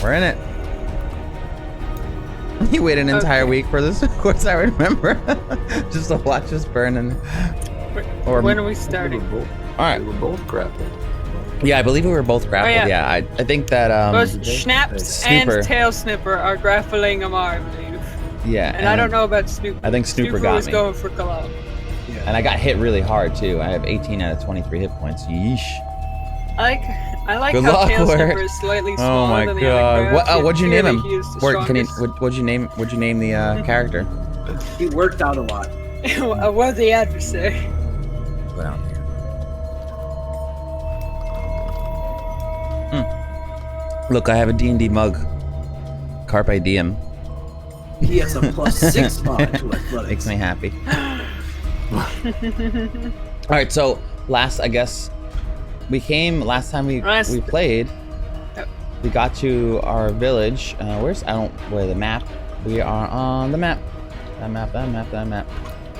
We're in it. You wait an entire week for this? Of course I remember. Just to watch us burn and... When are we starting? Alright. We were both grappled. Yeah, I believe we were both grappled. Oh, yeah. I think that... Both Schnaps and Tail Snipper are grappling Amar, I believe. Yeah. And I don't know about Snooper. I think Snooper got was me. Going for Kallow. Yeah. And I got hit really hard, too. I have 18 out of 23 hit points. Yeesh. I like Good how luck, Tail Word. Snipper is slightly smaller than the other God. What'd you name him? Word, What'd you name the character? He worked out a lot. A worthy adversary. Put out here. Look, I have a D&D mug. Carpe diem. He has a +6 mod to athletics. Makes me happy. All right, so last time we played, we got to our village. Where the map? We are on the map. That map.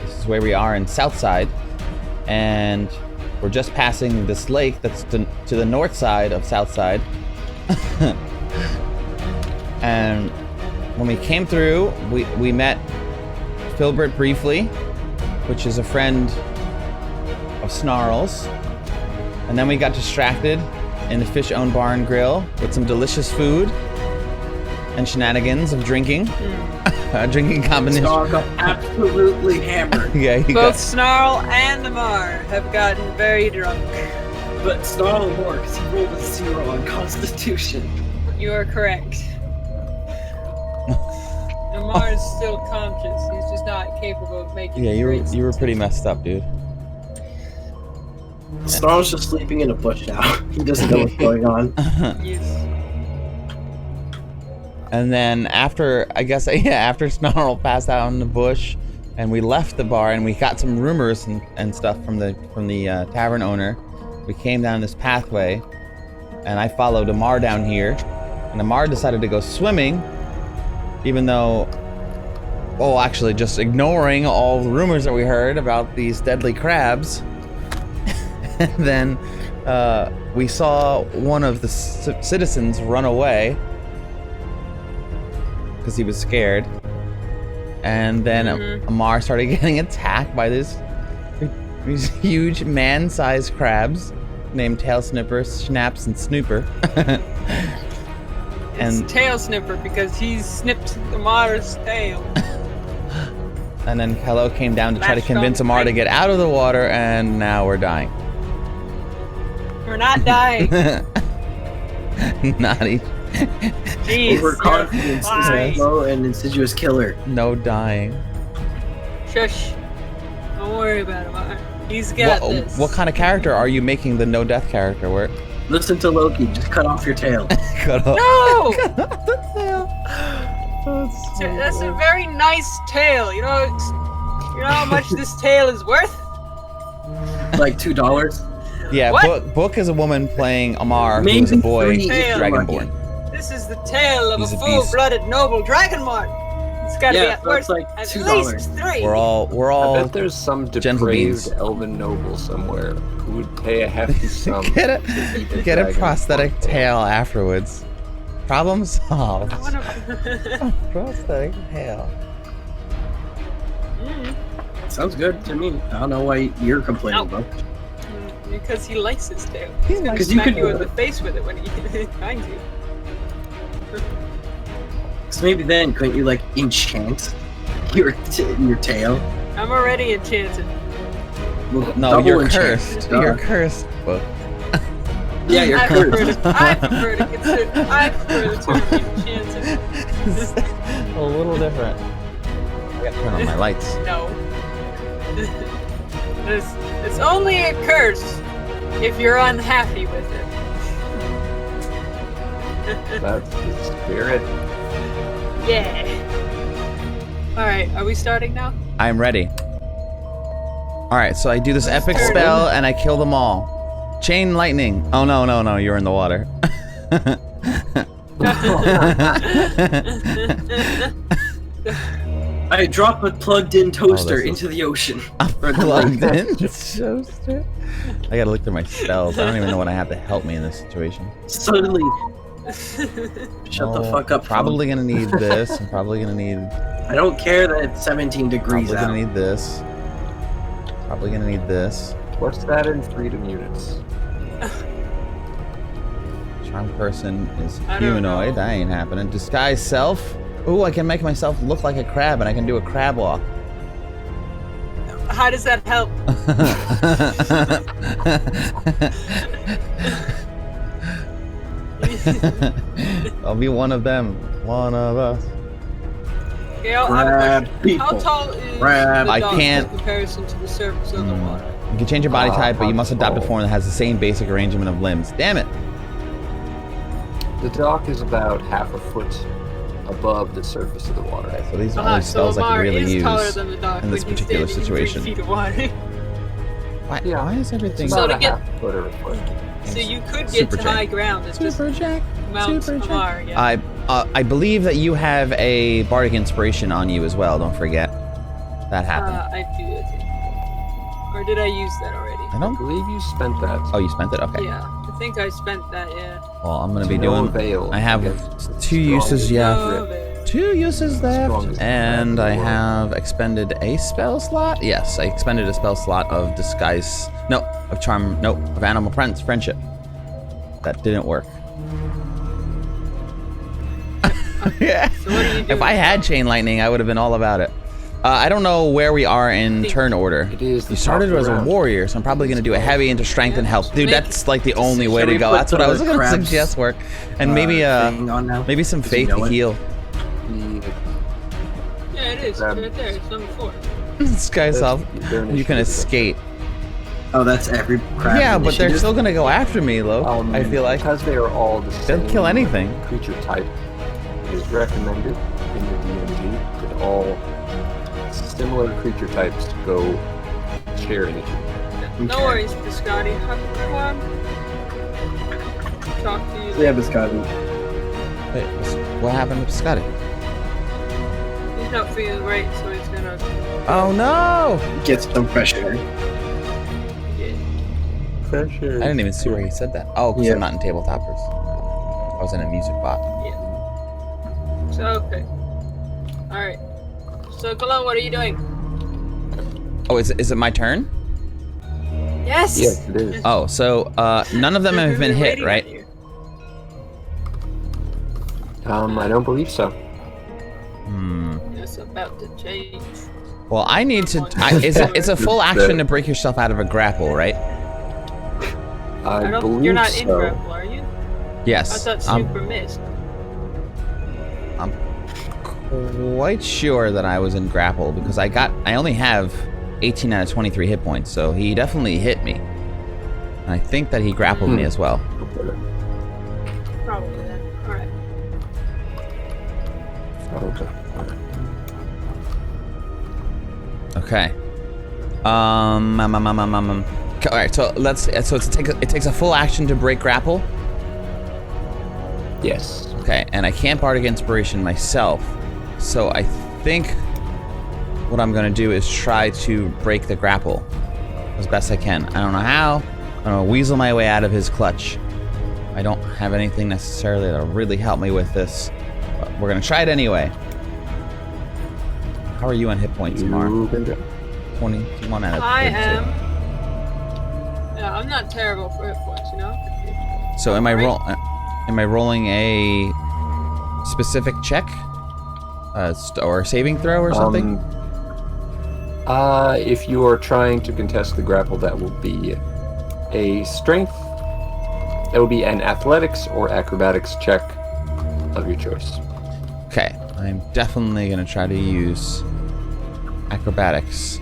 This is where we are in Southside, and we're just passing this lake that's to the north side of Southside. And when we came through, we met Filbert briefly, which is a friend of Snarl's. And then we got distracted in the fish-owned bar and grill with some delicious food and shenanigans of drinking. A drinking combination. Snarl got absolutely hammered. Yeah, both Snarl and Amar have gotten very drunk. But Snarl more because he rolled a 0 on Constitution. You are correct. Amar is still conscious. He's just not capable of making. Yeah, you were pretty messed up, dude. Snarl's just sleeping in a bush now. He doesn't know what's going on. Yes. And then after Snarl passed out in the bush, and we left the bar, and we got some rumors and stuff from the tavern owner. We came down this pathway, and I followed Amar down here, and Amar decided to go swimming, even though, actually just ignoring all the rumors that we heard about these deadly crabs. And then we saw one of the citizens run away because he was scared, and then Amar started getting attacked by these huge man-sized crabs named Tail Snipper, Schnaps, and Snooper. It's Tail Snipper because he snipped Amar's tail. And then Kallow came down to try to convince Amar to get out of the water, and now we're dying. We're not dying. Not even. Jeez, overconfidence is a slow and insidious killer. No dying. Shush. Don't worry about him. He's got this. What kind of character are you making the no death character? Where? Listen to Loki. Just cut off your tail. Cut off. No! Cut off the tail. That's a very nice tail. You know how much this tail is worth? Like $2. Yeah, What? Book is a woman playing Amar, Maybe who's a boy, 3 Dragonborn. This is the tail of He's a a full-blooded noble Dragonborn. It's gotta be at worth like at $2. least 3. We're all I bet there's some gentle beings. depraved elven noble somewhere who would pay a hefty sum get a dragon prosthetic pork. tail afterwards. Problem solved. Prosthetic tail. Sounds good to me. I don't know why you're complaining about. Because he likes his tail. He He's gonna likes- smack you in the face with it when he finds you. So maybe then couldn't you like enchant your tail? I'm already enchanted. Well, No, double you're enchant. cursed. You're cursed, Book. Yeah, you're I cursed. prefer the term enchanted. A little different. I gotta turn on my lights. No. It's only a curse if you're unhappy with it. That's the spirit. Yeah. Alright, are we starting now? I'm ready. Alright, so I do this epic spell and I kill them all. Chain lightning. Oh no, you're in the water. I drop a plugged-in toaster into the ocean. Plugged in toaster? I gotta look through my spells. I don't even know what I have to help me in this situation. Suddenly, Shut the fuck up. Probably gonna need this. I'm probably gonna need. I don't care that it's 17 degrees Probably out. gonna need this. Probably gonna need this. What's that in freedom units? Charm person is I don't humanoid. know. That ain't happening. Disguise self. Ooh, I can make myself look like a crab, and I can do a crab walk. How does that help? I'll be one of them. One of us. Okay, I have a Grab question. people. How tall is Grab. the I dog can't- in comparison to the surface of the water? You can change your body type, but you must adopt a how form that has the same basic arrangement of limbs. Damn it! The dock is about half a foot above the surface of the water. So these are only spells I can Amar really is taller use than the dog in this when he's particular standing in 3 situation. feet of water. Why is everything So About to a get- half foot or a foot. So you could get Super to Jack. high ground. It's just Super Jack? Mount Super Jack. Amar. Yeah. I believe that you have a bardic inspiration on you as well. Don't forget that happened. I do, I think. Or did I use that already? I I don't. believe you spent that. Oh, you spent it. Okay. Yeah, I think I spent that. Yeah. Well, I'm gonna To be no doing. avail I have against the 2 uses. strongest Yeah. No, grip. but- 2 uses left, Strongest and grip I in the world. have expended a spell slot. Yes, I expended a spell slot of disguise. No, of charm. No, of animal friendship. That didn't work. Yeah. So what are you doing? If I had chain lightning, I would have been all about it. I don't know where we are in turn order. It is the You started top as a round. warrior, so I'm probably going to do a heavy into strength and health. Dude, Make- that's like the only way Shall to we go. put That's what I was the going to crabs, suggest work. And maybe thing on now? maybe some Does he faith know to it? heal. Yeah, it is. Grab- Right there. It's number 4. This guy's That's off. their You can initiative. escape. Oh, that's every crab. Yeah, but they're initiative? still going to go after me, Lo. I feel like. Because they are all the same. They'll kill anything. Creature type. It is recommended in the DMG that all similar creature types to go share initiative. No Okay. worries, Biscotti. Come on. Talk to you. Yeah, Biscotti. Wait, what happened to Scotty? He's not feeling right, so he's gonna. Oh no! Get some fresh air. Yeah. Pressure. I didn't even see where he said that. Oh, because Yeah. I'm not in tabletoppers. I was in a music bot. So okay. All right. So Kallow, what are you doing? Oh, is it my turn? Yes. Yes, it is. Oh, so none of them have been hit, Waiting right? on you. I don't believe so. Hmm. It's about to change. Well, I need to. It's a full action to break yourself out of a grapple, right? I, I don't. believe You're not so. in grapple, are you? I Yes. thought I'm super missed. quite sure that I was in grapple because I only have 18 out of 23 hit points, so he definitely hit me. And I think that he grappled me as well. Probably then. All right. Okay. Okay. All right. So it takes a full action to break grapple. Yes. Okay, and I can't bardic inspiration myself, so I think what I'm gonna do is try to break the grapple as best I can. I don't know how. I'm gonna weasel my way out of his clutch. I don't have anything necessarily that'll really help me with this, but we're gonna try it anyway. How are you on hit points, Amar? You can do it. 21 out of 32. I am. Yeah, I'm not terrible for hit points, you know. So am I Right. am I rolling a specific check, or a saving throw or something? If you are trying to contest the grapple, that will be a strength. That will be an athletics or acrobatics check of your choice. Okay, I'm definitely gonna try to use acrobatics.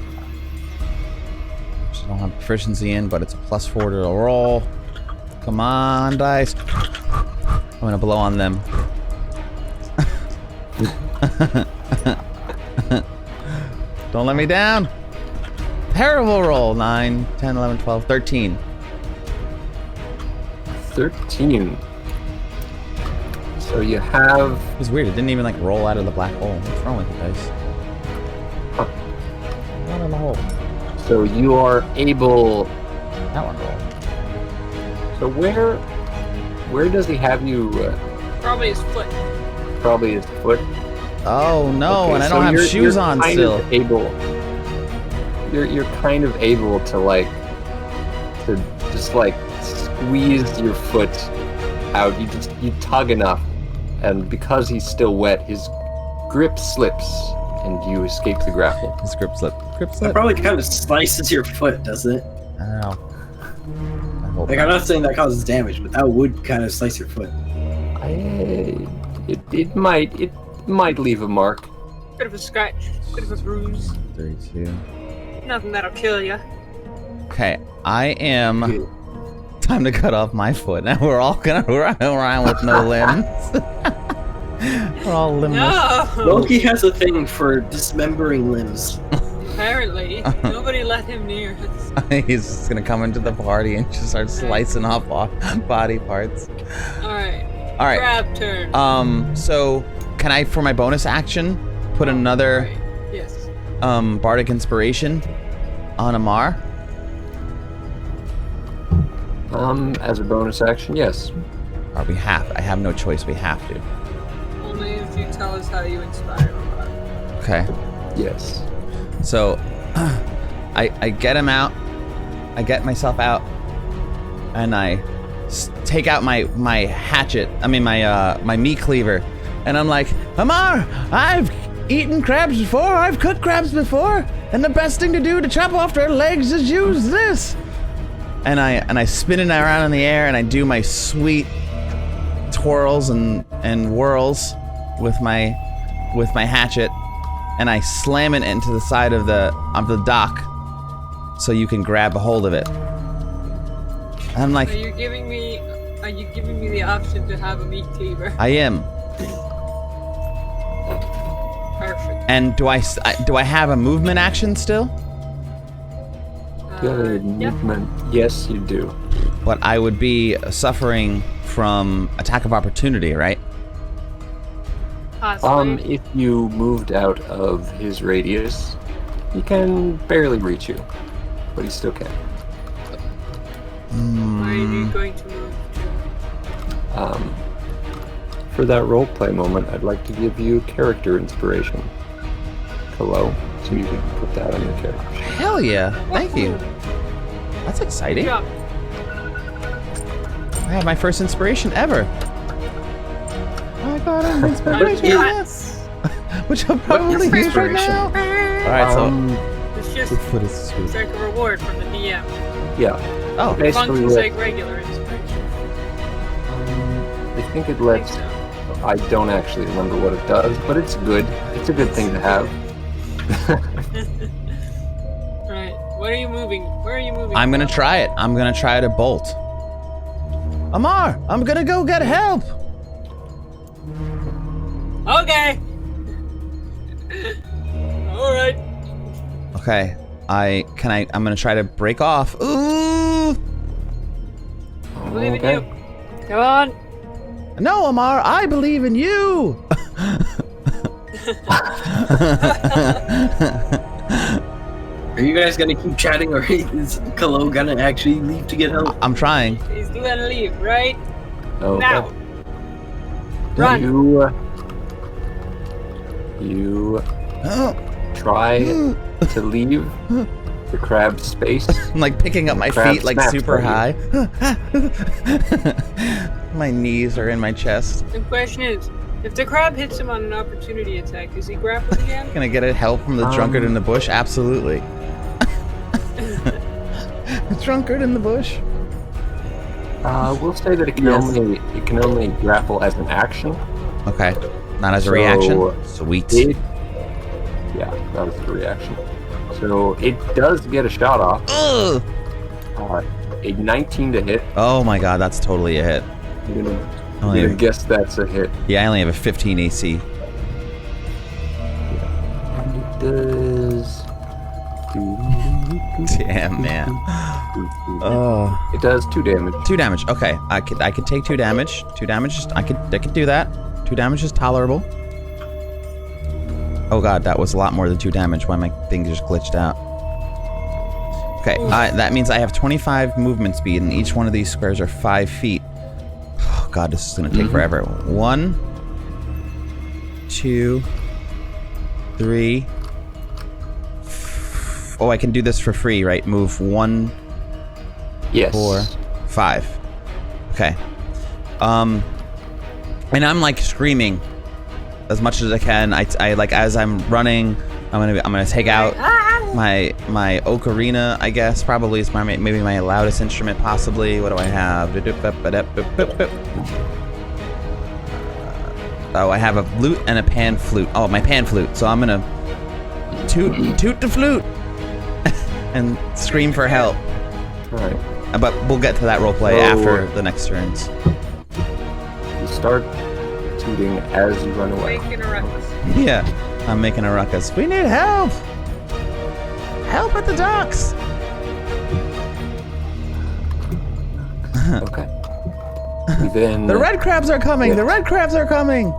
Which I don't have proficiency in, but it's a +4 to the roll. Come on, dice. I'm gonna blow on them. Don't let me down. Terrible roll. 9, 10, 11, 12, 13. 13. So you have It was weird. It didn't even like roll out of the black hole. What's wrong with you guys? Huh. Not in the hole. So you are able. That one rolled. So where does he have you Probably his foot. Probably his foot. Oh no, Okay, and I so don't have shoes you're on kind still. of you're kind of able to like to just like squeeze your foot out. You tug enough, and because he's still wet, his grip slips, and you escape the grapple. His grip slip. Grip That slip. probably kind of slices your foot, doesn't it? I don't know. I hope Like, I'm not saying that causes damage, but that would kind of slice your foot. It might leave a mark. Bit of a scratch. Bit of a bruise. 32. Nothing that'll kill you. Okay, I am. Time to cut off my foot. Now we're all gonna run around with no limbs. We're all limbless. No! Loki has a thing for dismembering limbs. Apparently. Nobody let him near us. He's just gonna come into the party and just start slicing off body parts. Alright. All right. Grab turn. So can I, for my bonus action, put another Right. Yes. bardic inspiration on Amar? As a bonus action, yes. Or we have? I have no choice. We have to. Only if you tell us how you inspire him. Okay. Yes. So I get him out. I get myself out, and I take out my hatchet. I mean my meat cleaver, and I'm like, Amar, I've eaten crabs before. I've cooked crabs before, and the best thing to do to chop off their legs is use this. And I spin it around in the air, and I do my sweet twirls and whirls with my hatchet, and I slam it into the side of the dock, so you can grab a hold of it. And I'm like, Are you giving me the option to have a meat cleaver? I am. Perfect. And do I have a movement action still? Do you have a Yeah. movement? Yes, you do. But I would be suffering from attack of opportunity, right? Possibly. If you moved out of his radius, he can barely reach you, but he still can. Where are you going to move to? For that roleplay moment, I'd like to give you character inspiration. Kallow, so you can put that on your character. Hell yeah! Thank you. That's exciting. Good job. I have my first inspiration ever. I got an inspiration, Yes. which I'll probably What is use right now. All right, so It's just Bigfoot is it's sweet. like a reward from the DM. Yeah, Oh, basically, Functions like regular inspiration. I think it I lets. think so. I don't actually remember what it does, but it's good. It's a good thing to have. Right. What are you moving? Where are you moving? I'm gonna try it. I'm gonna try to bolt. Amar, I'm gonna go get help. Okay. All right. Okay, I'm gonna try to break off. Ooh! I believe in you. Come on. No, Amar, I believe in you. Are you guys gonna keep chatting, or is Kallow gonna actually leave to get help? I'm trying. He's gonna leave right Okay. now. Run. You Oh, try to leave the crab space. I'm like picking up my Crab feet like snaps super right high. My knees are in my chest. The question is, if the crab hits him on an opportunity attack, is he grappled again? Can I get a help from the drunkard in the bush? Absolutely. The drunkard in the bush. We'll say that it can Yes. only grapple as an action. Okay, not as a So, reaction. Sweet. Yeah, that was the reaction. So it does get a shot off. Ugh. A 19 to hit. Oh my god, that's totally a hit. I'm Oh, gonna yeah. guess that's a hit. Yeah, I only have a 15 AC. And it does. Damn, man. Oh. It does 2 damage. 2 damage. Okay, I could take 2 damage. 2 damage. I could do that. 2 damage is tolerable. Oh god, that was a lot more than 2 damage. Why my thing just glitched out. Okay, that means I have 25 movement speed, and each one of these squares are 5 feet. Oh God, this is gonna take forever. 1, 2, 3. Oh, I can do this for free, right? Move 1, Yes. 4, 5. Okay. And I'm like screaming as much as I can. I like as I'm running. I'm gonna take out my ocarina. I guess probably is maybe my loudest instrument possibly. What do I have? Oh, I have a lute and a pan flute. Oh, my pan flute. So I'm gonna toot the flute and scream for help. All right. But we'll get to that roleplay after the next turns. You start tooting as you run away. Making a ruckus. Yeah, I'm making a ruckus. We need help! Help at the docks! Okay. Then The red crabs are coming! Yeah. The red crabs are coming!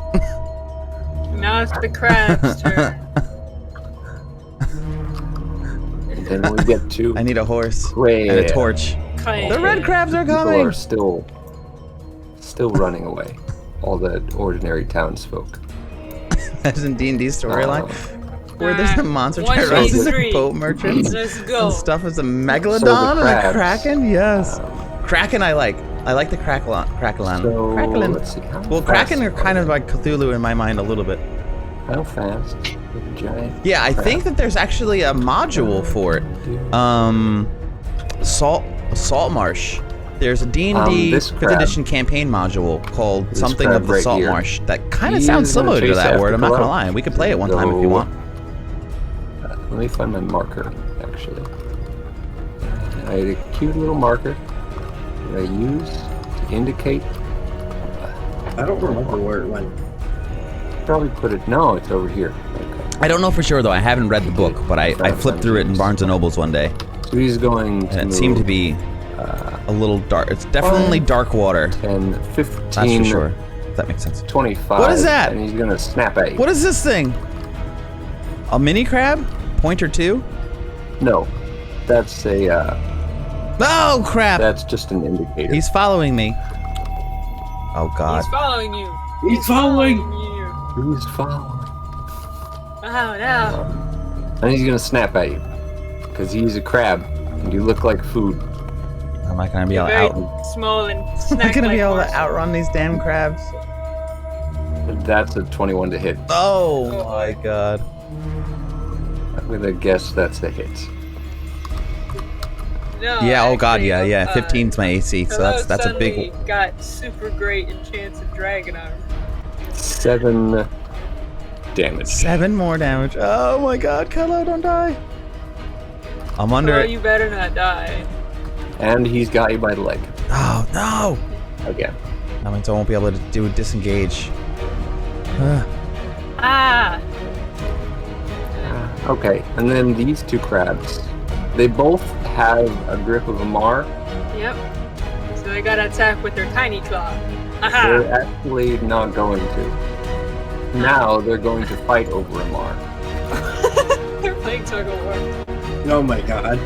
Now it's the crab's turn. and then we get to I need a horse Ray. and a torch. The red crabs are People coming! are still running away. All the ordinary townsfolk. As in D&D storyline, where there's a monster 1, 2, terrorizing the 3. boat merchants. Let's go. And stuff is a megalodon and a crabs, kraken. Yes, kraken. I like the crackle. So Cracklin. let's see. Well, kraken are kind of like Cthulhu in my mind a little bit. How fast? With a giant Yeah, I crab. think that there's actually a module for it. Salt Marsh. There's a D&D this 5th crab. edition campaign module called This something crab of the right Salt here. Marsh that kind of He's sounds gonna similar to chase that after word. I'm not gonna Kallow. lie. We could play it one time if you So, want. Let me find my marker, actually. I had a cute little marker that I use to indicate. I don't remember where it went. Probably put it. No, it's over here. Okay. I don't know for sure though. I haven't read the book, but I flipped through it in Barnes and Nobles one day, So he's going to and it seemed to be a little dark. It's definitely dark water. 10, 15, That's for sure. If that makes sense. 25. What is that? And he's gonna snap at you. What is this thing? A mini crab? Pointer 2? No, that's a. Oh crap! That's just an indicator. He's following me. Oh god. He's following you. He's following! you. He's following. Oh, no. And he's gonna snap at you because he's a crab, and you look like food. I'm not gonna be able to Very out. small and I'm not snack gonna be able to morsel. outrun these damn crabs. That's a 21 to hit. Oh my god. I'm gonna guess that's a hit. No, Yeah. Oh god. actually, Yeah. 15's my AC, so Kallow that's a big. suddenly got super great enchanted dragon armor. 7 damage. 7 more damage. Oh my god, Kallow, don't die. I'm under Oh, it. you better not die. And he's got you by the leg Oh no! again. That means I won't be able to do a disengage. Ah! Okay, and then these two crabs, they both have a grip of Amar. Yep. So they gotta attack with their tiny claw. They're Aha! actually not going to. Now they're going to fight over Amar. They're playing tug of war. Oh my god.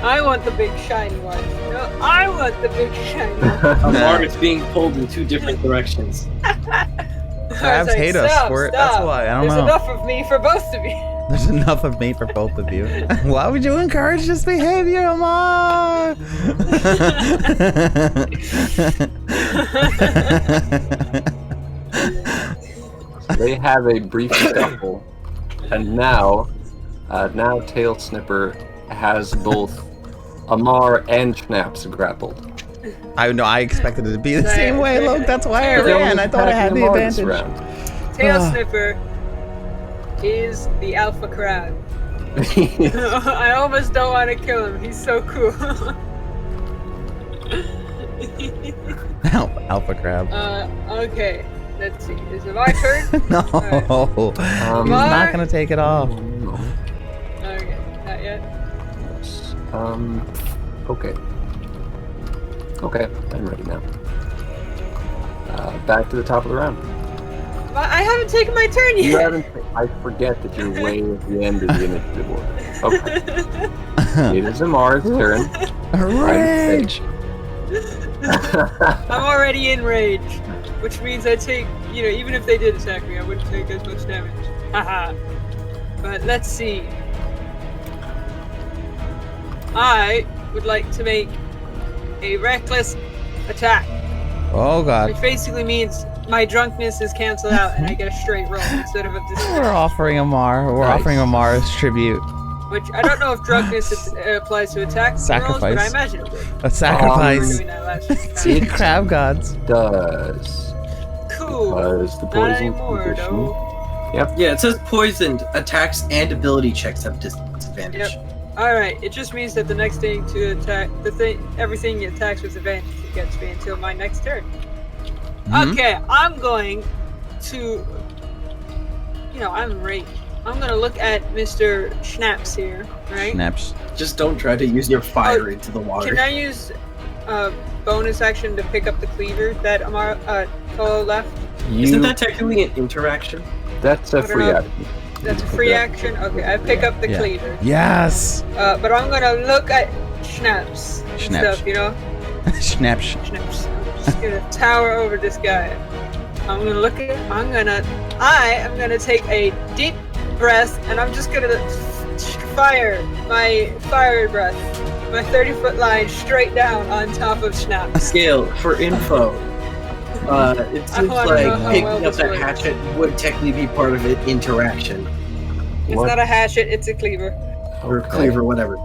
I want the big shiny one. No, I want the big shiny one. Amar is being pulled in 2 different directions. Crabs hate us for it. That's why. I don't There's know. enough of me for both of you. There's enough of me for both of you. Why would you encourage this behavior, Amar? They have a brief scuffle, and now Tail Snipper has both Amar and Schnaps grappled. I know. I expected it to be the Sorry, same way. sorry. Look, that's why I They're ran. only I thought I had attacking the Amar this advantage. round. Tail Ah. Snipper is the alpha crab. I almost don't want to kill him. He's so cool. Alpha crab. Okay. Let's see. Is it my turn? No. Alright. He's not gonna take it off. Okay. Not yet. Okay. Okay, I'm ready now. Back to the top of the round. I haven't taken my turn You yet. haven't. I forget that you're way at the end of the initiative order. Okay. It is Amar's turn. Rage. I'm already enraged, which means I take, even if they did attack me, I wouldn't take as much damage. Haha. But let's see. I would like to make a reckless attack. Oh god. Which basically means my drunkenness is canceled out and I get a straight roll instead of a We're disadvantage. offering Amar. We're offering Amar as tribute. Which I don't know if drunkenness applies to attack rolls, Sacrifice. but I imagine it would. A sacrifice Doing that last to the crab gods. Does. Cool. Because the Not poison anymore, condition. though. Yep. Yeah, it says poisoned. Attacks and ability checks have disadvantage. Yep. Alright, it just means that the next thing to attack, everything it attacks with advantage against me until my next turn. Mhm. Okay, I'm going to, I'm enraged. I'm gonna look at Mr. Schnaps here, right? Snaps. Just don't try to use your fire into the water. Can I use bonus action to pick up the cleaver that Amar, Kallow left? Isn't that technically an interaction? That's a I don't free know. action. That's a free action? Okay, I pick up the Yeah. cleaver. Yes. But I'm gonna look at Schnaps and Schnaps. stuff, Snaps. Schnaps. I'm just gonna tower over this guy. I'm gonna look at him. I am gonna take a deep breath and I'm just gonna fire my fire breath, my 30-foot line straight down on top of Schnaps. Scale, for info, it seems I don't know like how picking well up this that works. hatchet would technically be part of an interaction. It's What? not a hatchet, it's a cleaver. Or cleaver, whatever.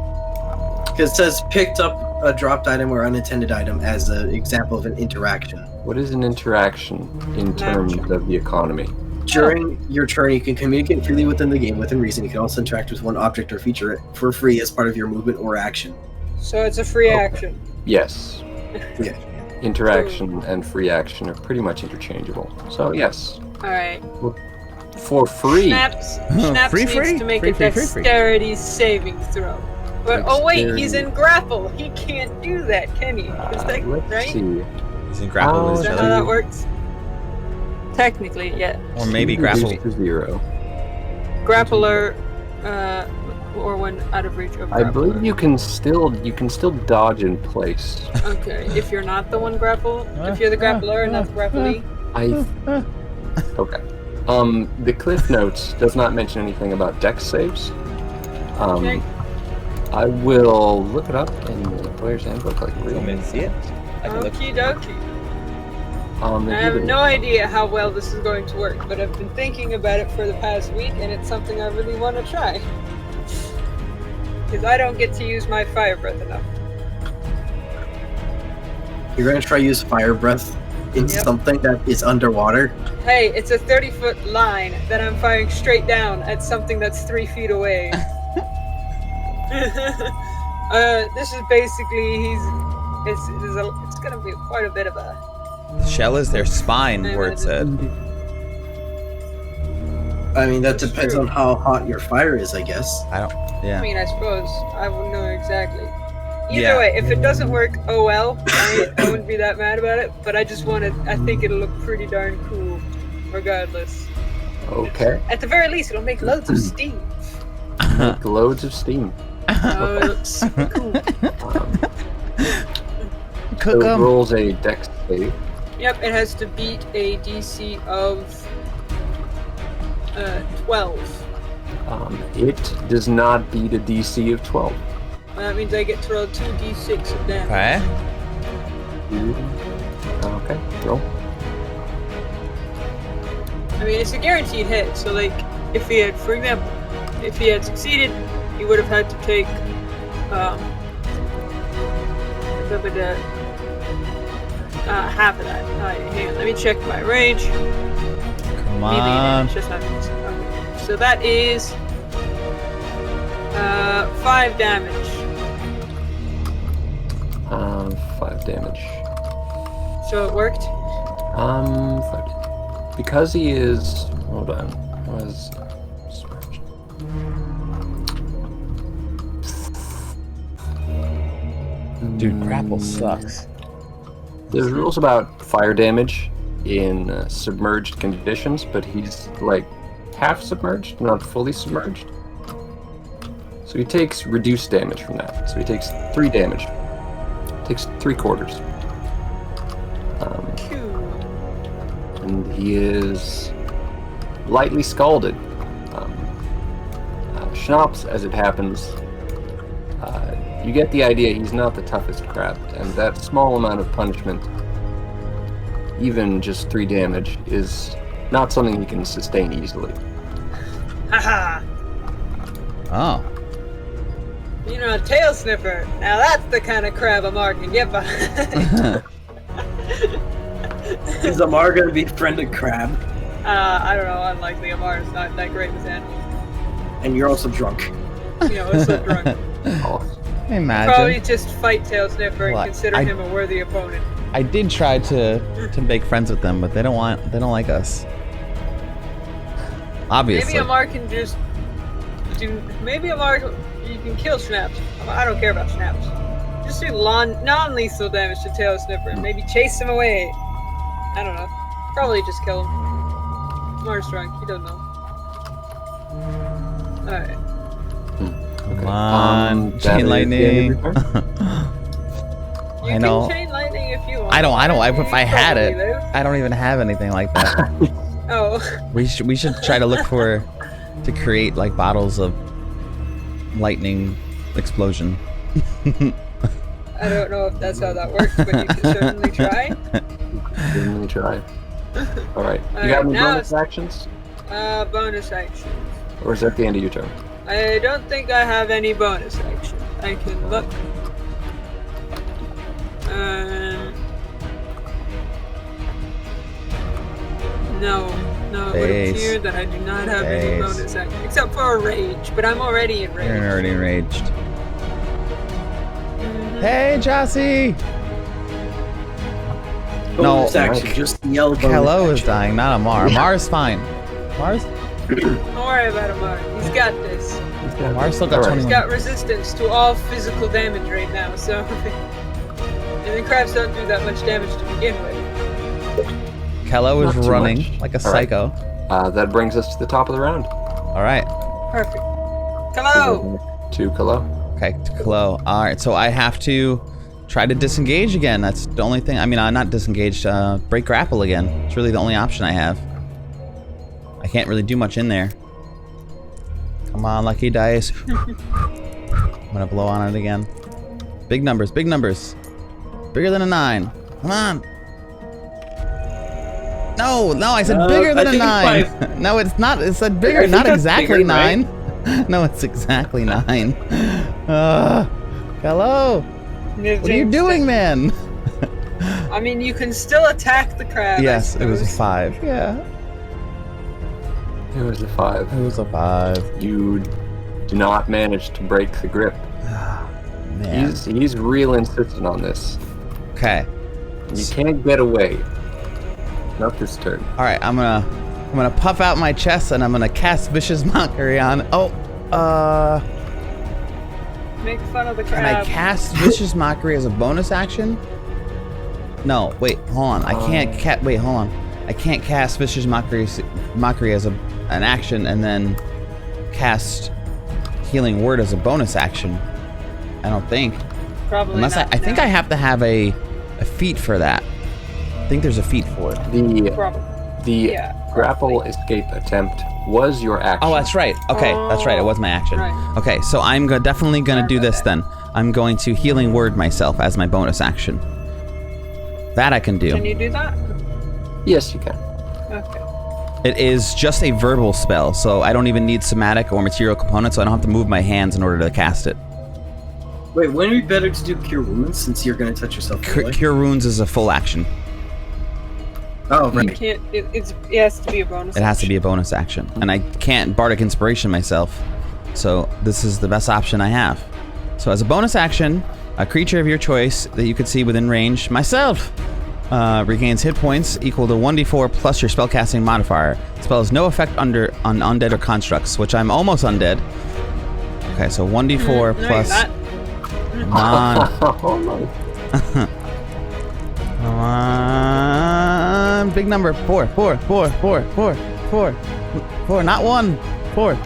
Because it says picked up a dropped item or unintended item as an example of an interaction. What is an interaction in terms of the economy? During your turn, you can communicate freely within the game within reason. You can also interact with one object or feature for free as part of your movement or action. So it's a free Okay. action. Yes. Yeah. Interaction and free action are pretty much interchangeable. So yes, Alright. for free. Schnaps Free, needs free? to make Free, a free, free, free. dexterity saving throw. But oh wait, he's Dexterity. in grapple. He can't do that, can he? Is that Let's right? see. He's in grapple with Is each that how other. that works? Technically, yeah. Or maybe grapple. To 0. Grappler, or when out of reach of I grappler. believe you can still dodge in place. Okay, if you're not the one grapple, if you're the grappler and not the grapplee. Okay. The Cliff Notes does not mention anything about dex saves. Okay. I will look it up in the player's handbook. Like, You want me to see it? I can look. Okie dokie. I I have no idea how well this is going to work, but I've been thinking about it for the past week, and it's something I really want to try. Because I don't get to use my fire breath enough. You're gonna try to use fire breath in Yep. something that is underwater. Hey, it's a 30-foot line that I'm firing straight down at something that's 3 feet away. This is basically it's gonna be quite a bit of a. The shell is their spine, word said. I mean, that That's depends true. on how hot your fire is, I guess. I don't. I Yeah. mean, I suppose I wouldn't know exactly. Either Yeah. way, if it doesn't work, oh well. I wouldn't be that mad about it. But I think it'll look pretty darn cool, regardless. Okay. At the very least, it'll make loads of steam. Make loads of steam. Oh, it looks super cool. Cook So it 'em. rolls a dex save. Yep, it has to beat a DC of 12. It does not beat a DC of 12. Well, that means I get to roll 2d6 of damage. Okay. Okay, roll. I mean, it's a guaranteed hit. So, like, if he had, for example, if he had succeeded, he would have had to take half of that. Hang on, let me check my range. Come Melee on. damage, just not okay. So that is 5 damage. 5 damage. So it worked. 5. Because he is. Hold on. Was. Dude, grapple sucks. There's rules about fire damage in submerged conditions, but he's like half submerged, not fully submerged. So he takes reduced damage from that. So he takes 3 damage. Takes 3/4. And he is lightly scalded. Schnapps, as it happens, you get the idea he's not the toughest crab, and that small amount of punishment, even just 3 damage, is not something he can sustain easily. Haha! Oh. You know, a tail sniffer. Now that's the kind of crab Amar can get behind. Is Amar gonna befriend a crab? I don't know. Unlikely. Amar is not that great with animals. And you're also drunk. You know, it's so drunk. Imagine. Probably just fight tail sniffer and Well, consider him a worthy opponent. I did try to make friends with them, but they don't like us. Obviously. Maybe Amar can just do. Maybe Amar, you can kill Schnapps. I don't care about Schnapps. Just do non-lethal damage to tail sniffer and maybe chase him away. I don't know. Probably just kill him. Amar's drunk. He doesn't know. Alright. Come on, that chain is lightning. the end of your turn. You I know. can chain lightning if you want. I don't. If I had it, Probably live. I don't even have anything like that. Oh. We should try to look to create like bottles of lightning explosion. I don't know if that's how that works, but you can certainly try. Certainly try. Alright. You Alright, got any now bonus actions? Bonus actions. Or is that the end of your turn? I don't think I have any bonus actions. I can look. No, it would appear that I do not have any bonus actions, except for a rage, but I'm already enraged. You're already enraged. Hey, Jossie! Bonus No, action, just yell bonus Kallow is action. dying, not Amar. Amar's fine. Amar's Don't worry about Amar. He's got this. Amar's still got Alright. 21. He's got resistance to all physical damage right now, so... and the crabs don't do that much damage to begin with. Kallow is Not too running much. like a All right. psycho. That brings us to the top of the round. All right. Perfect. Hello! To Kallow. Okay, to Kallow. All right, so I have to try to disengage again. That's the only thing. I mean, not disengage. Break grapple again. It's really the only option I have. I can't really do much in there. Come on, lucky dice. I'm gonna blow on it again. Big numbers, big numbers. Bigger than a 9. Come on. No, I said bigger than a 9. No, it's not. It said bigger, not exactly bigger, 9. No, it's exactly 9. Hello. What are you doing, man? I mean, you can still attack the crab. Yes, it was a 5. Yeah. It was a 5. It was a 5. You do not manage to break the grip. Man. He's real insistent on this. Okay. You can't get away. Not this turn. All right. I'm gonna puff out my chest and I'm gonna cast Vicious Mockery on. Make fun of the Can I crab. cast Vicious Mockery as a bonus action? No. Wait. Hold on. I can't. Wait. Hold on. I can't cast Vicious Mockery as an action and then cast Healing Word as a bonus action. I don't think. Probably Unless not, I think no. I have to have a feat for that. I think there's a feat for it. The grapple escape attempt was your action. Oh, that's right. Okay, that's right. It was my action. Right. Okay, so I'm definitely gonna do this then. I'm going to Healing Word myself as my bonus action. That I can do. Can you do that? Yes, you can. Okay. It is just a verbal spell, so I don't even need somatic or material components, so I don't have to move my hands in order to cast it. Wait, wouldn't it be better to do Cure Wounds since you're going to touch yourself anyway? Cure Wounds is a full action. Oh, right. You can't. It has to be a bonus. It has to be a bonus action. And I can't Bardic Inspiration myself, so this is the best option I have. So as a bonus action, a creature of your choice that you could see within range, myself, regains hit points equal to 1d4 plus your spellcasting modifier. The spell has no effect on undead or constructs, which I'm almost undead. Okay, so 1d4 No, plus you're not. Big number. 4. Not 1. 4.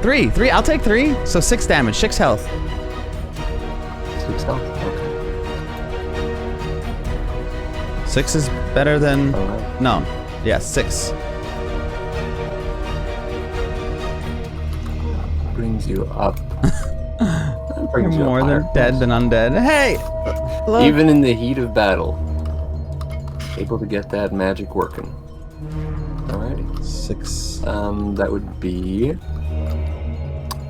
3. I'll take 3. So 6 damage. 6 health. 6 health. Okay. 6 is better than... Alright. No. Yeah, 6. Brings you up. You're Brings you up more than higher. dead than undead. Hey! Look. Even in the heat of battle, able to get that magic working. Alrighty. 6. That would be...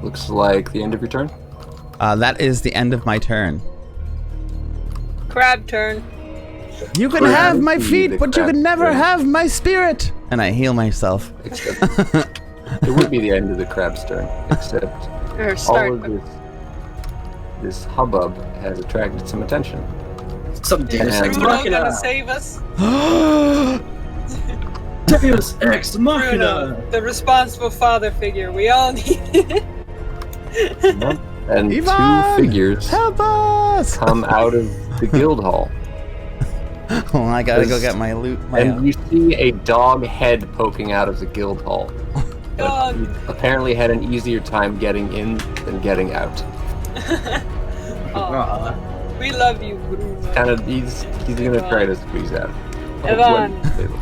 Looks like the end of your turn. That is the end of my turn. Crab turn. You can Crab have my be feet, the but you crab can never turn. have my spirit. And I heal myself. Except it would be the end of the crab's turn, except Or all start. of this hubbub has attracted some attention. Some Deus Ex Bruno Machina. gonna save us. Deus Ex Bruno, Machina. the responsible father figure. We all need it. And Yvonne! 2 figures Help us! come out of the guild hall. Oh, I gotta go get my loot. And you see a dog head poking out of the guild hall. Dog. You apparently had an easier time getting in than getting out. Aw. We love you, Bruno. Kind of, he's gonna try to squeeze out. Yvonne. When available.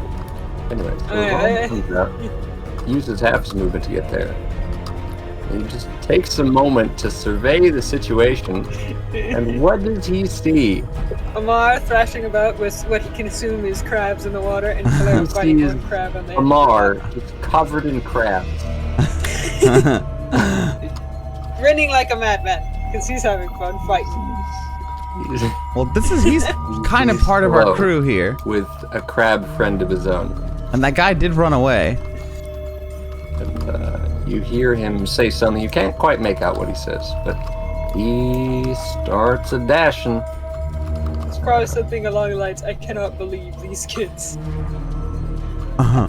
Anyway, so Alright. Yvonne comes out, uses half his movement to get there. He just takes a moment to survey the situation, and what does he see? Amar thrashing about with what he can assume is crabs in the water, and Kallow fighting sees one crab on the Amar just covered in crabs. grinning like a madman, because he's having fun fighting. He's Well, he's kind of part of our Hello. crew here. with a crab friend of his own. And that guy did run away. And you hear him say something. You can't quite make out what he says, but he starts a dashing. It's probably something along the lines, I cannot believe these kids. Uh-huh.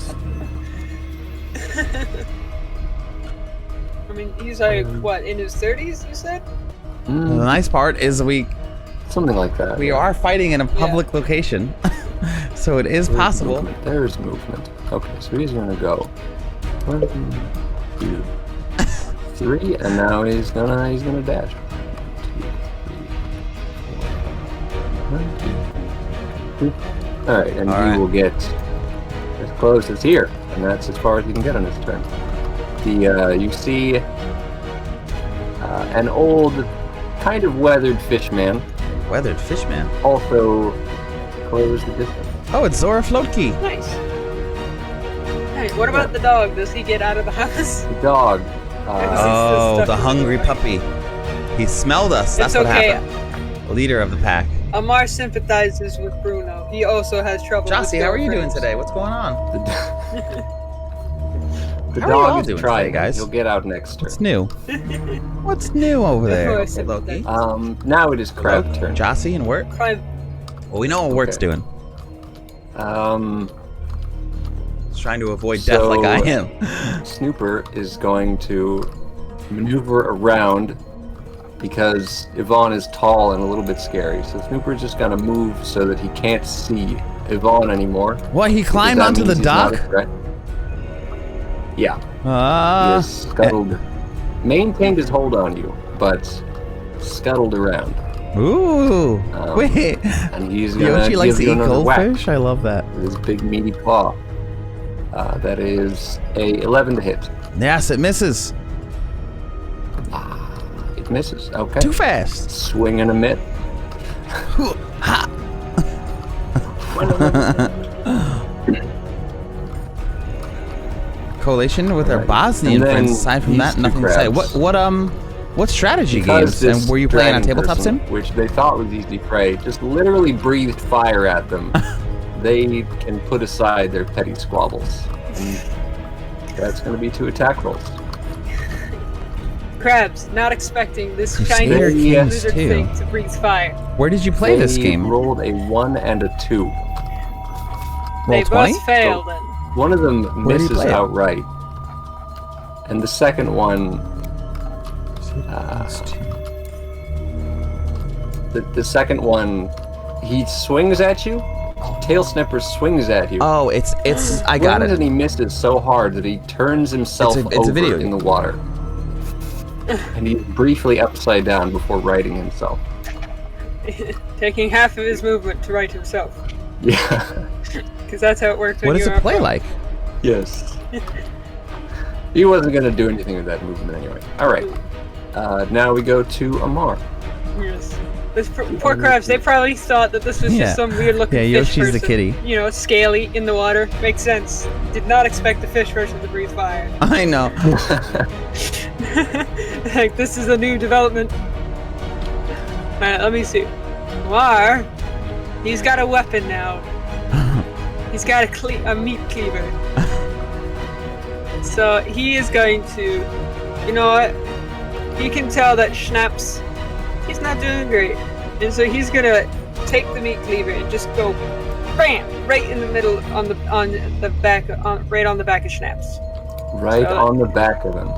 I mean, he's like, what, in his 30s, you said? The nice part is Something like that. we are fighting in a public location. So it is possible. Movement. There's movement. Okay, so he's gonna go 1, 2, 3, and now he's gonna dash. 1, 2, 3. All right, and All he right. will get as close as here, and that's as far as he can get on his turn. You see an old, kind of weathered fishman Weathered fishman. also close the distance. Oh, it's Zora Floatkey. Nice. Hey, what about the dog? Does he get out of the house? The dog. Oh, stuff the is hungry over. puppy. He smelled us. That's It's what okay. happened. The leader of the pack. Amar sympathizes with Bruno. He also has trouble with Jossie, how are you doing girlfriends. today? What's going on? The How are you all dog is doing trying, today, guys? He'll get out next turn. What's new? What's new over there? course, Okay, Loki. Now it is Crab turn. Jossie and Wirt? Crime. Well, we know what Wirt's Okay. doing. He's trying to avoid death So- like I am. Snooper is going to maneuver around because Yvonne is tall and a little bit scary. So Snooper is just going to move so that he can't see Yvonne anymore. What, he climbed That onto the means he's not dock? a threat. Yeah, he Ah. has scuttled, maintained his hold on you, but scuttled around. Ooh. Wait. And he's gonna Yoshi likes give to you eat another whack goldfish? I love that. with his big meaty claw. That is a 11 to hit. Yes, it misses. It misses. Okay. Too fast. Swing and a mitt. Ha. Coalition with our Alright. Bosnian And then friends. Aside from these that, two nothing to say. crabs. What strategy Because games? And this were you playing on dragon tabletop person, sim? which they thought was easy prey, just literally breathed fire at them. They can put aside their petty squabbles. And that's going to be 2 attack rolls. Crabs, not expecting this You shiny Slayer Kings, lizard too. thing to breathe fire. Where did you play this They game? rolled a 1 and a 2. They Roll 20? both failed. And One of them Where do you misses play it? outright. And the second one, the second one, he swings at you. Tail Snipper swings at you. Oh, it's. I got Swings it. And he misses so hard that he turns himself It's a over video in game. the water. And he's briefly upside down before righting himself. taking half of his movement to right himself. Yeah. Because that's how it worked. What does it play like? Yes. He wasn't going to do anything with that movement anyway. Alright. Now we go to Amar. Yes. This poor crabs, they probably thought that this was just some weird looking fish Yoshi's person. the kitty. You know, scaly in the water. Makes sense. Did not expect the fish person to breathe fire. I know. Like, this is a new development. Alright, let me see. Amar, he's got a weapon now. He's got a meat cleaver. So he is going to, you know what? You can tell that Schnaps, he's not doing great. And so he's gonna take the meat cleaver and just go bam right in the middle on the back of Schnaps. Right on the back of him.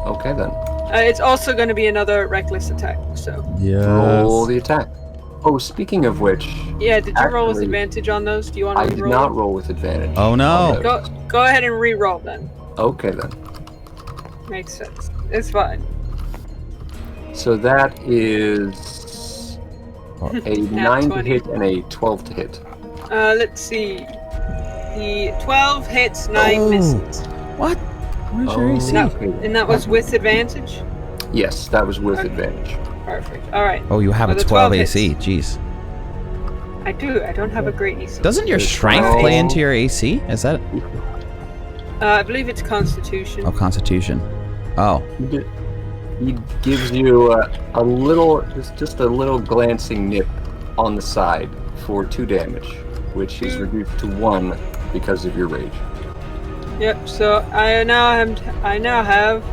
Okay then. It's also going to be another reckless attack. So roll the attack. Oh, speaking of which. Yeah, did you roll with advantage on those? Do you want to re-roll? I did not roll with advantage. Oh no. Go ahead and re-roll then. Okay then. Makes sense. It's fine. So that is a 9 to hit and a 12 to hit. Let's see. The 12 hits, 9 misses. What? What is your AC? And that was with advantage? Yes, that was with advantage. Perfect. Alright. Oh, you have a 12 AC. Jeez. I do. I don't have a great AC. Doesn't your strength play into your AC? Is that? I believe it's Constitution. Oh, Constitution. Oh. He gives you a little, just a little glancing nip on the side for 2 damage, which is reduced to 1 because of your rage. Yep. So I now have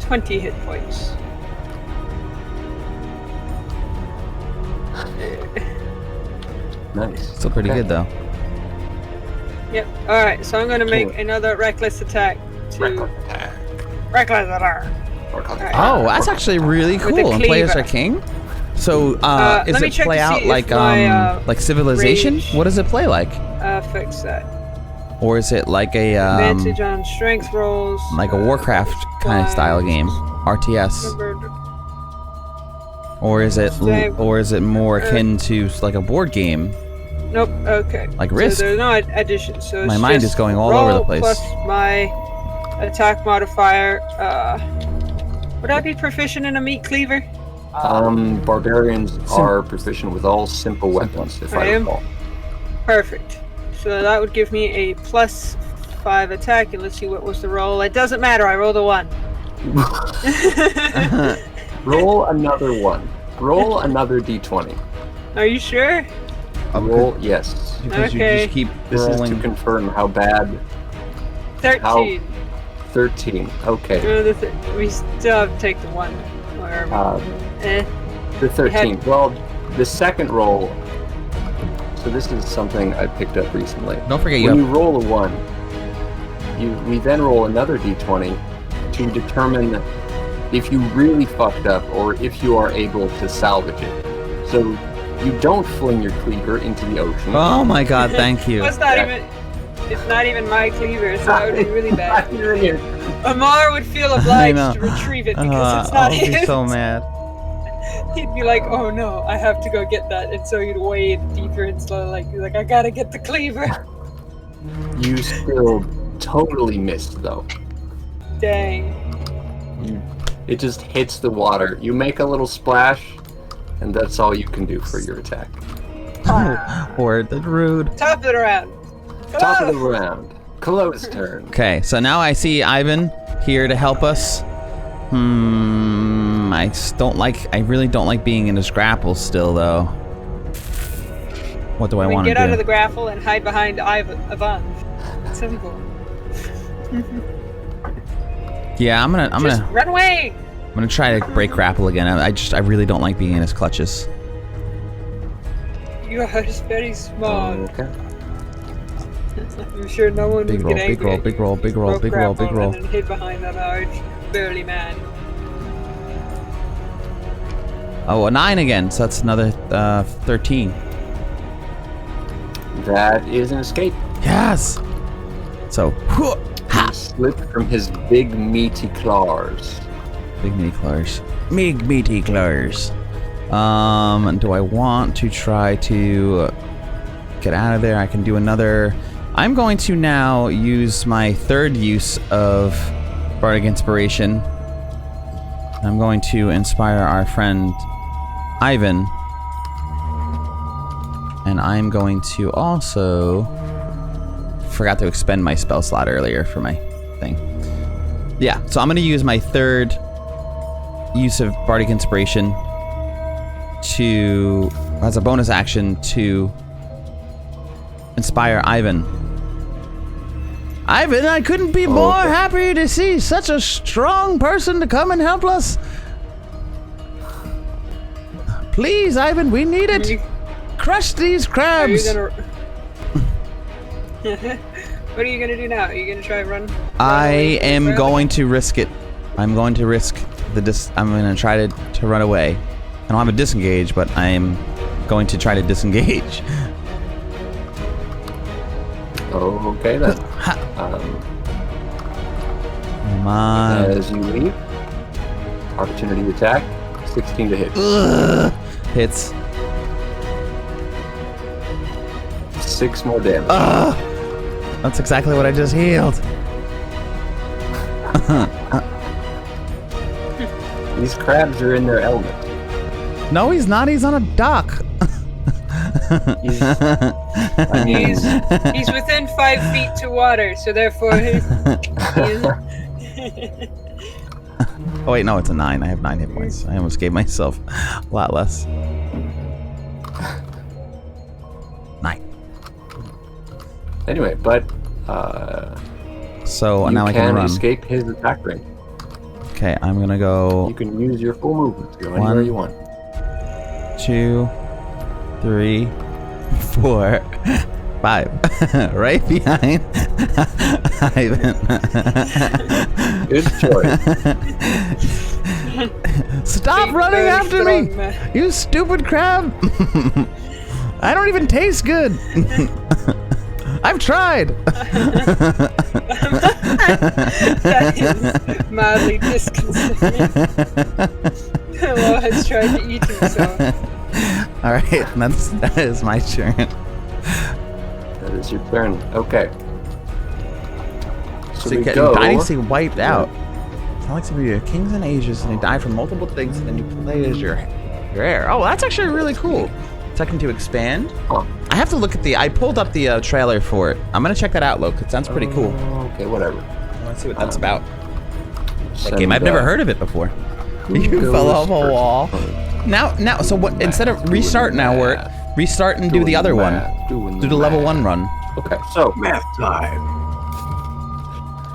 20 hit points. Nice. Still pretty good though. Yep. All right. So I'm going to make another reckless attack. Reckless attack. Right. Oh, that's actually really cool. And players are king. So is it play out like like Civilization? Rage. What does it play like? Fix that. Or is it like a Advantage on strength rolls. like a Warcraft kind of style game, RTS? Or is it more akin to like a board game? Nope. Okay. Like Risk. So there's no addition. So My it's mind just is going all roll over the place. Plus my attack modifier. Would I be proficient in a meat cleaver? Barbarians are proficient with all simple weapons, if I recall. Perfect. So that would give me a +5 attack, and let's see what was the roll. It doesn't matter. I rolled a 1. Roll another 1. Roll another d20. Are you sure? Roll, yes. Because you just keep This rolling. is to confirm how bad. 13. 13. Okay. We still have to take the 1. Whatever. The 13. Well, the second roll. So this is something I picked up recently. Don't forget when you roll a 1, we then roll another d20 to determine if you really fucked up or if you are able to salvage it. So you don't fling your cleaver into the ocean. Oh my god, thank you. It's not even my cleaver, so that would be really bad. Amar would feel obliged to retrieve it because it's not his. I'll be so mad. He'd be like, oh no, I have to go get that. And so he'd wade deeper and slow, like I gotta get the cleaver. You still totally missed, though. Dang. It just hits the water. You make a little splash, and that's all you can do for your attack. Word, that's rude. Top of the round. Top of the round. Kallow's turn. Okay, so now I see Ivan here to help us. I really don't like being in this grapple still, though. What do I want to do? Get out of the grapple and hide behind Ivan. Simple. Yeah, I'm gonna run away. I'm gonna try to break grapple again. I really don't like being in his clutches. You are just very small. Okay. I'm sure no one would get angry. Big roll. And then hid behind that large burly man. Oh, a 9 again, so that's another 13. That is an escape. Yes! So, You slip from his big meaty claws. Big meaty claws. Big meaty claws. Do I want to try to get out of there. I can do another. I'm going to now use my third use of Bardic Inspiration. I'm going to inspire our friend Ivan. And I'm going to also... Forgot to expend my spell slot earlier for my thing. Yeah, so I'm going to use my third use of Bardic Inspiration to... as a bonus action to inspire Ivan. Ivan, I couldn't be more happy to see such a strong person to come and help us. Please, Ivan, we need it. Crush these crabs. What are you gonna do now? Are you gonna try and run I am going to risk it. I'm going to risk I'm gonna try to run away. I don't have a disengage, but I'm going to try to disengage. Okay then. Come on. As you leave, opportunity attack, 16 to hit. Ugh. Hits. 6 more damage. That's exactly what I just healed. These crabs are in their element. No, he's not. He's on a dock. He's within 5 feet to water, so therefore he's Oh wait, no, it's a 9. I have 9 hit points. I almost gave myself a lot less. 9. Anyway, but so you now I can run. escape his attack range. Okay, I'm gonna go. You can use your full movement to go anywhere you want. 2, 3, 4, 5. Right behind Ivan. Good choice. Stop running after me! You stupid crab! I don't even taste good! I've tried! That is mildly disconcerting. Kallow has tried to eat himself. Alright, that is my turn. That is your turn. Okay. So we getting dynasty wiped out. It's not like some of your kings and ages and they die from multiple things and then you play as your heir. Oh, that's actually really cool. Second to expand. Huh. I have to look at I pulled up the trailer for it. I'm gonna check that out, Luke. It sounds pretty cool. Okay, whatever. Let's see what that's about. That game, I've never heard of it before. You fell off a wall. Now, so what? Instead of restart, now we're restart and do the other one. Do the level 1 run. Okay, so Math time.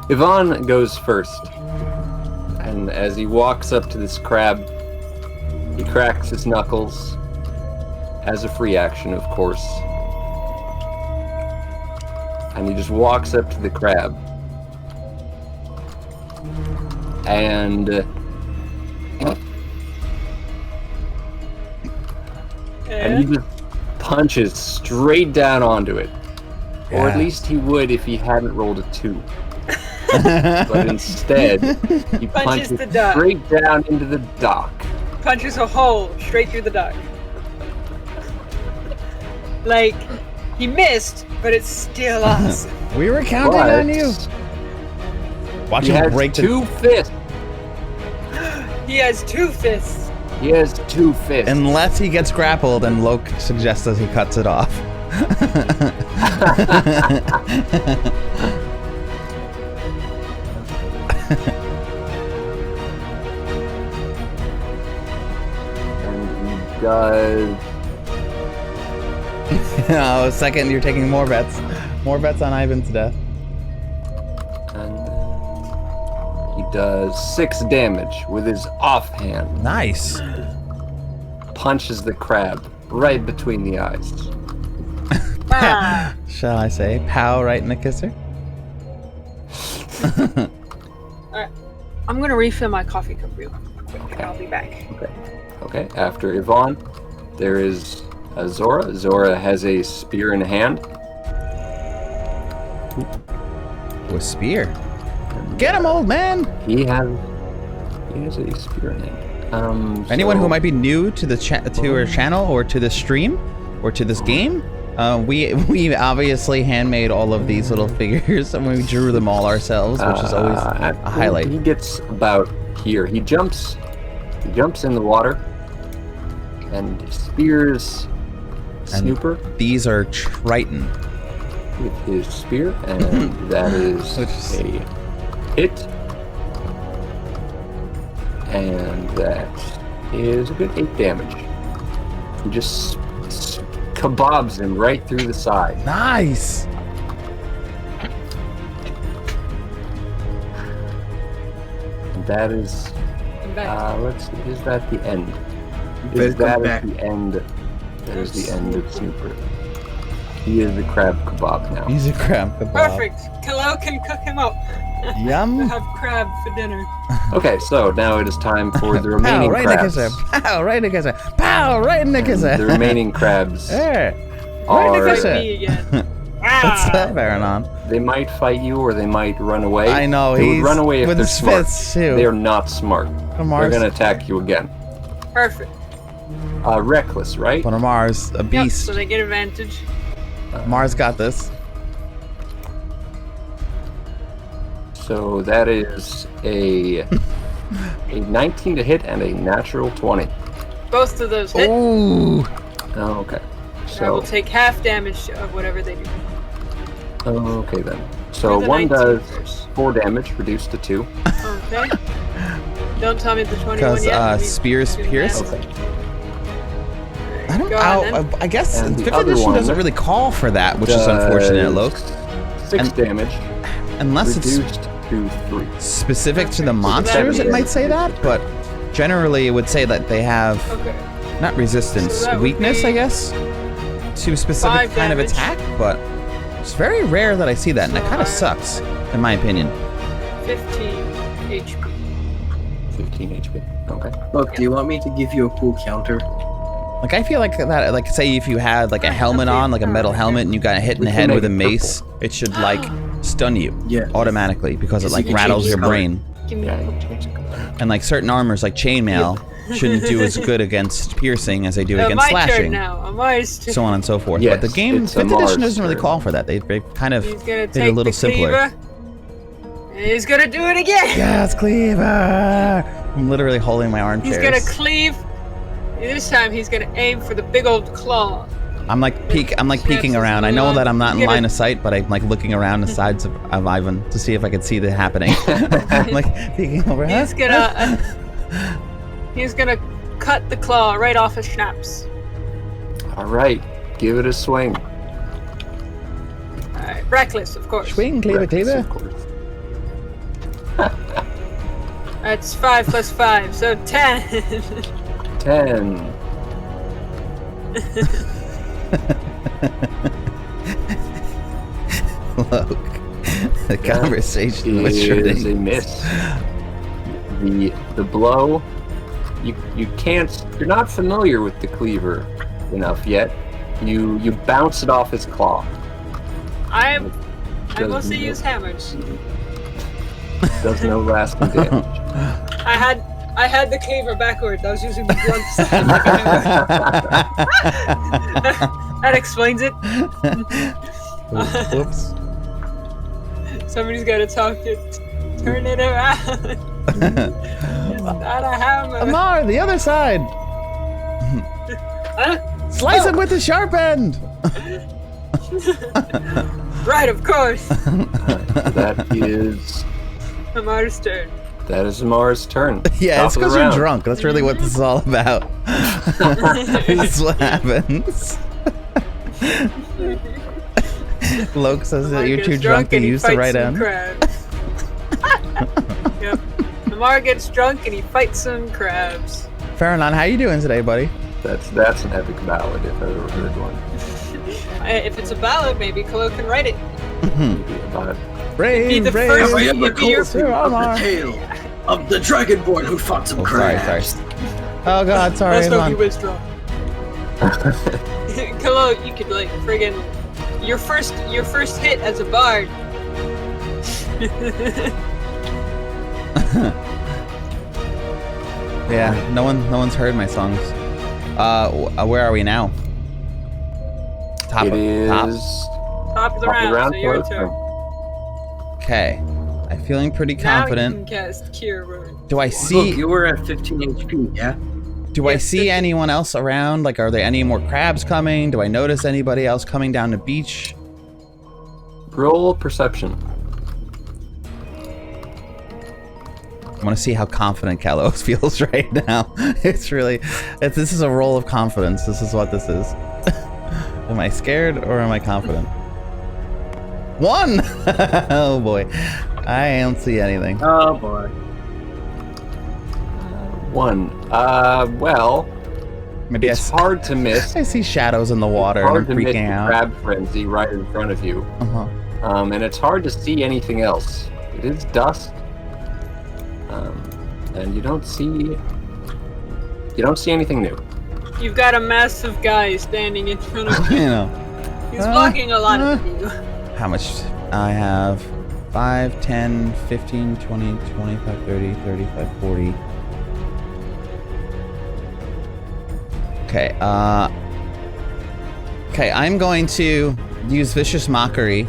Yvonne goes first, and as he walks up to this crab, he cracks his knuckles as a free action, of course, and he just walks up to the crab, and he just punches straight down onto it. Or at least he would if he hadn't rolled a 2. But instead, he punches the dock. straight down into the dock. Punches a hole straight through the dock. Like, he missed, but it's still awesome. We were counting on you. Watch He him has break 2 fists. He has 2 fists. He has 2 fists. Unless he gets grappled and Loke suggests that he cuts it off. And he does. Oh, second, you're taking more bets. More bets on Ivan's death. And he does 6 damage with his offhand. Nice. Punches the crab right between the eyes. Ah. Shall I say, pow right in the kisser? Alright. I'm gonna refill my coffee cup real quick. Okay. I'll be back. Okay, after Yvonne, there is Zora. Zora has a spear in hand. With spear. Get him, old man! He has a spear in hand. Anyone who might be new to the to our channel or to the stream or to this game, We obviously handmade all of these little figures, and we drew them all ourselves, which is always a highlight. He gets about here. He jumps in the water and spears Snooper. These are Triton. With his spear, and that is a hit. And that is a good 8 damage. He just kebabs him right through the side. Nice! And that is... let's see, is that the end? Is better come that back. the end? That is the end of Snooper. He is the crab kebab now. He's a crab kebab. Perfect. Kallow can cook him up. Yum. We'll have crab for dinner. Okay, so now it is time for the remaining Pow, right crabs. in the kisser. Pow, right in the kisser. Pow, right in the kisser. The remaining crabs Right in the are... kisser. Me again. What's up, Varanon? They might fight you or they might run away. I know, They he's would run away if with they're his smart. fists, too. They are not smart. Amar's, They're going to attack you again. Perfect. Reckless, right? but Amar's a Yep, beast. so they get advantage. Amar's got this. So that is a 19 to hit and a natural 20. Both of those hit. Ooh. Oh, okay. I will So, take half damage of whatever they do. okay then. So Do the one 19 does first. 4 damage, reduced to 2. Okay. Don't tell me the 21 Because yet. spears pierce. Okay. I don't Go on, know. then. I guess And the 5th other edition one doesn't really call for that, which is unfortunate, Loke. 6 And- damage, Unless it's reduced to 3. specific to the Okay. monsters, it might say that, but generally it would say that they have Okay. not resistance, So that would weakness, be I guess, to a specific 5 kind of damage. attack, but it's very rare that I see that, and it So kind of I- sucks, in my opinion. 15 HP. 15 HP. Okay. Look, do you want me to give you a cool counter? Like, I feel like that, like, say if you had, like, a helmet on, like a metal helmet, and you got hit in We the can head make with a it mace, it should, like, stun you Yeah. automatically, because it, Yes, like, you can rattles change your the color. brain. Give me Yeah, you change the color. And, like, certain armors, like chainmail, shouldn't do as good against piercing as they do against my slashing. turn now. Amar's turn. So on and so forth. Yes, but the game, it's 5th edition Amar's doesn't really turn. call for that. They kind of He's gonna made it take a little the simpler. cleaver. And he's gonna do it again. Yes, cleaver! I'm literally holding my armchairs. He's gonna cleave. This time he's gonna aim for the big old claw. I'm like peeking around. I know that I'm not in line of sight, but I'm like looking around the sides of Ivan to see if I can see that happening. I'm like peeking over. He's gonna cut the claw right off his schnapps. All right. Give it a swing. Alright, reckless, of course. Swing, cleaver, Reckless, cleaver. of course. That's 5 plus 5, so 10. 10. Look, the conversation was is a shooting. miss. The blow, you can't, you're not familiar with the cleaver enough yet. You bounce it off his claw. I Does mostly no- use hammers. Does no lasting damage. I had the cleaver backwards. I was using the blunt side. That explains it. Whoops. Somebody's gotta talk it. Turn it around. It's not a hammer. Amar, the other side. Huh? Slice it with the sharp end. Right, of course. That is Amar's turn. Amar's turn. Yeah, Top it's of the because you're round. drunk. That's really what this is all about. That's what happens. Loke says that Amar you're gets too drunk to and he use the fights right some end. crabs. Yep. Amar gets drunk and he fights some crabs. Faranon, how you doing today, buddy? That's an epic ballad if I've ever heard one. If it's a ballad, maybe Kallow can write it. Maybe about Brave, Be the brave. first- I am the It'd be your- coolest of Amar. the tale of the Dragonborn who fought some Oh, sorry, crabs. sorry. Oh God, sorry. Let's hope he Ivan. was drunk. Kallow, you could like friggin' your first hit as a bard. Yeah, no one's heard my songs. Where are we now? Top It is Top of the round, so your turn. Okay. I'm feeling pretty confident. Now you can cast Cure Wounds. Do I see? Look, you were at 15 HP, yeah? Do I Yes, see 15. anyone else around? Like, are there any more crabs coming? Do I notice anybody else coming down the beach? Roll perception. I want to see how confident Kallow feels right now. This is a roll of confidence. This is what this is. Am I scared or am I confident? 1! Oh boy. I don't see anything. Oh boy. 1. Well, Maybe it's hard to miss. I see shadows in the water It's and hard I'm to miss freaking the out. crab frenzy right in front of you. Uh-huh. And it's hard to see anything else. It is dusk. And you don't see anything new. You've got a massive guy standing in front of You you. know. He's blocking a lot of you. How much? I have 5, 10, 15, 20, 25, 30, 35, 40. Okay, okay, I'm going to use Vicious Mockery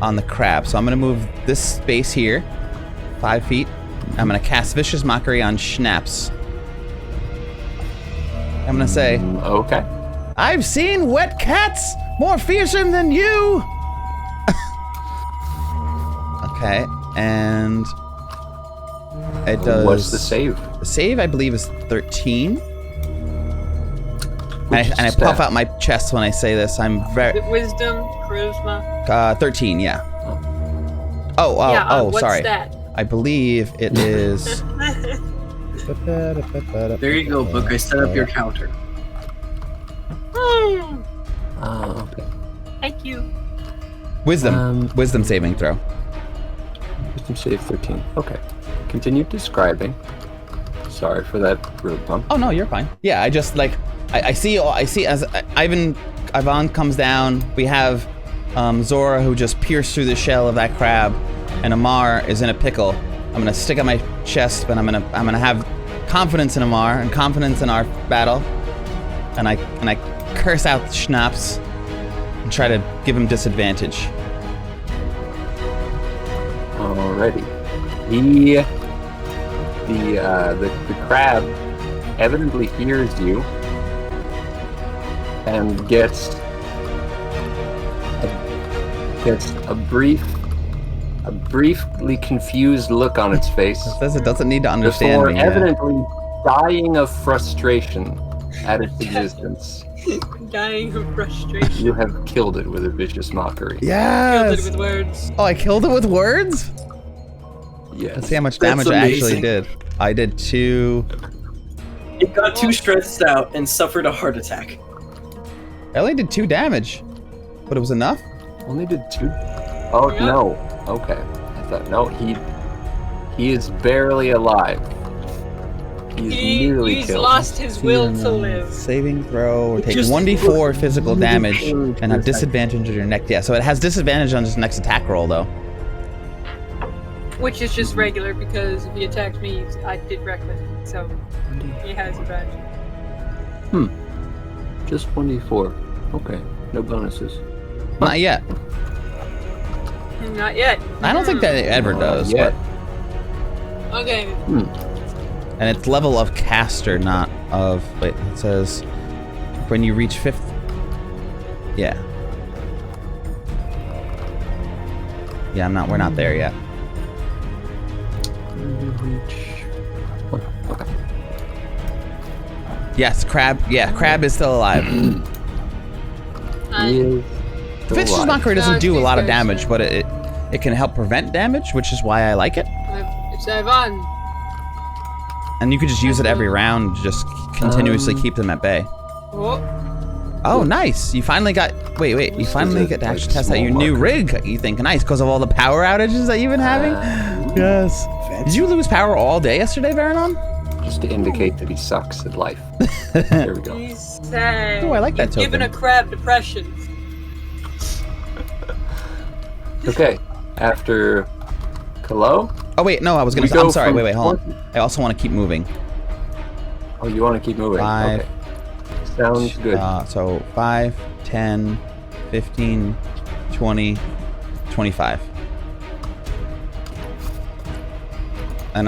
on the crab. So I'm going to move this space here, 5 feet. I'm going to cast Vicious Mockery on Schnaps. I'm going to say, Okay. I've seen wet cats more fearsome than you! Okay, and it does... What's the save? The save, I believe, is 13. Which And I stat? puff out my chest when I say this. I'm very... Wisdom, charisma. 13, yeah. Oh, What's sorry. that? I believe it is... There you go, Book. I set up your counter. Okay. Thank you. Wisdom. Wisdom saving throw. Wisdom save 13. Okay. Continue describing. Sorry for that road bump. Oh, no, you're fine. Yeah, I just, like... I see as Ivan comes down, we have Zora who just pierced through the shell of that crab, and Amar is in a pickle. I'm gonna stick at my chest, but I'm gonna have confidence in Amar and confidence in our battle, and I curse out the Schnaps and try to give him disadvantage. Alrighty. The crab evidently hears you and gets a briefly confused look on its face It says it doesn't need to understand before me. evidently dying of frustration at its existence. Dying of frustration. You have killed it with a vicious mockery. Killed it Yes! with words. Oh, I killed it with words? Yes. Let's see how much That's damage I actually amazing. did. I did 2... It got too stressed out and suffered a heart attack. I only did 2 damage. But it was enough? Only did 2? Oh, Yeah. no. Okay. I thought, no, he is barely alive. Nearly He's killed. lost his will to live. Saving throw, or take Just 1d4 physical really damage, pain and have to the disadvantage on your next. Yeah, so it has disadvantage on his next attack roll, though. Which is just regular because if he attacked me, I did reckless. So he has advantage. Just 1d4. Okay. No bonuses. Not yet. Not yet. I don't think that it ever does. yet. Okay. And it's level of caster, not of. Wait, it says when you reach 5th. Yeah. Yeah, we're not there yet. Okay. Yes, crab. Yeah, crab is still alive. He is still Vicious alive. Mockery doesn't do a lot of These guys damage, but it can help prevent damage, which is why I like it. It's Ivan. And you could just use it every round, to just continuously keep them at bay. Oh, Oh, nice! You finally got. Wait. You finally get to like actually test out small your new marker. rig. You think nice because of all the power outages that you've been having? Yes. Did you lose power all day yesterday, Varanon? Just to indicate that he sucks at life. There we go. he's sad. Oh, I like that You've given a token. crab depression. Okay. After Kallow. Oh wait, no, I was gonna. We go I'm sorry. from Wait, hold on. I also want to keep moving. Oh, you want to keep moving? 5. Okay. Sounds good. So 5, 10, 15, 20, 25. And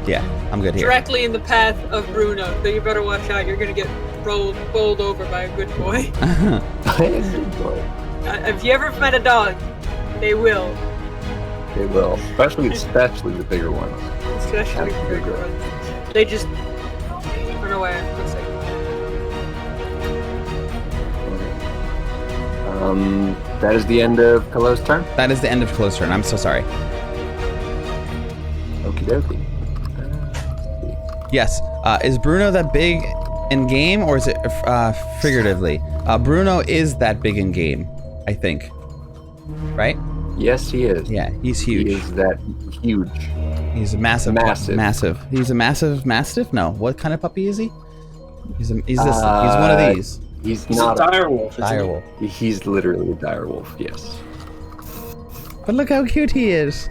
yeah, I'm good here. Directly in the path of Bruno, so you better watch out. You're gonna get bowled over by a good boy. Good boy. If you ever met a dog, they will. They will, especially the bigger ones. Especially the bigger ones. They just run away. One second. That is the end of Kallow's turn. That is the end of Kallow's turn. I'm so sorry. Okie dokie. Yes. Is Bruno that big in game, or is it figuratively? Bruno is that big in game, I think. Right? Yes, he is. Yeah, he's huge. He is that huge. He's a massive. He's a massive mastiff? No. What kind of puppy is he? He's one of these. He's not a direwolf. Direwolf. He's literally a direwolf, yes. But look how cute he is.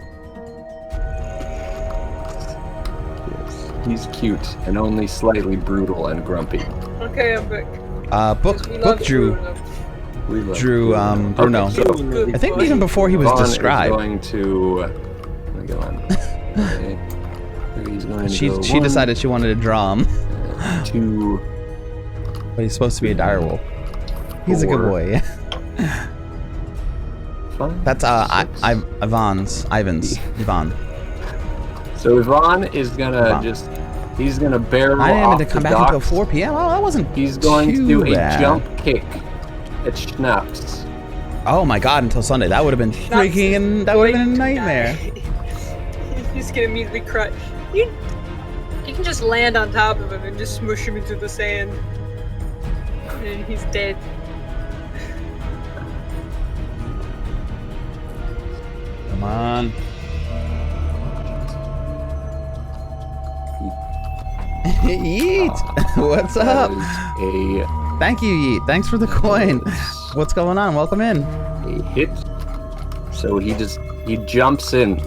Yes. He's cute and only slightly brutal and grumpy. Okay, I'm back. Book drew Bruno. Okay, so I think even before he was Vaughn described. Is going to go on. He's going to go She decided she wanted to draw him. 2. But he's supposed to be a direwolf. He's a good 4. boy. 5, That's 6. Yvonne. So Yvonne is gonna he's gonna barrel I didn't off have to come the back until docks. 4 p.m. Oh, that wasn't He's going to too do bad. a jump kick at Schnaps. Oh my god, until Sunday. That would have been freaking that would have been a nightmare. He's gonna immediately crush. You can just land on top of him and just smush him into the sand. And he's dead. Come on. Yeet! What's up? Thank you, Yeet. Thanks for the coin. What's going on? Welcome in. A hit. So he jumps in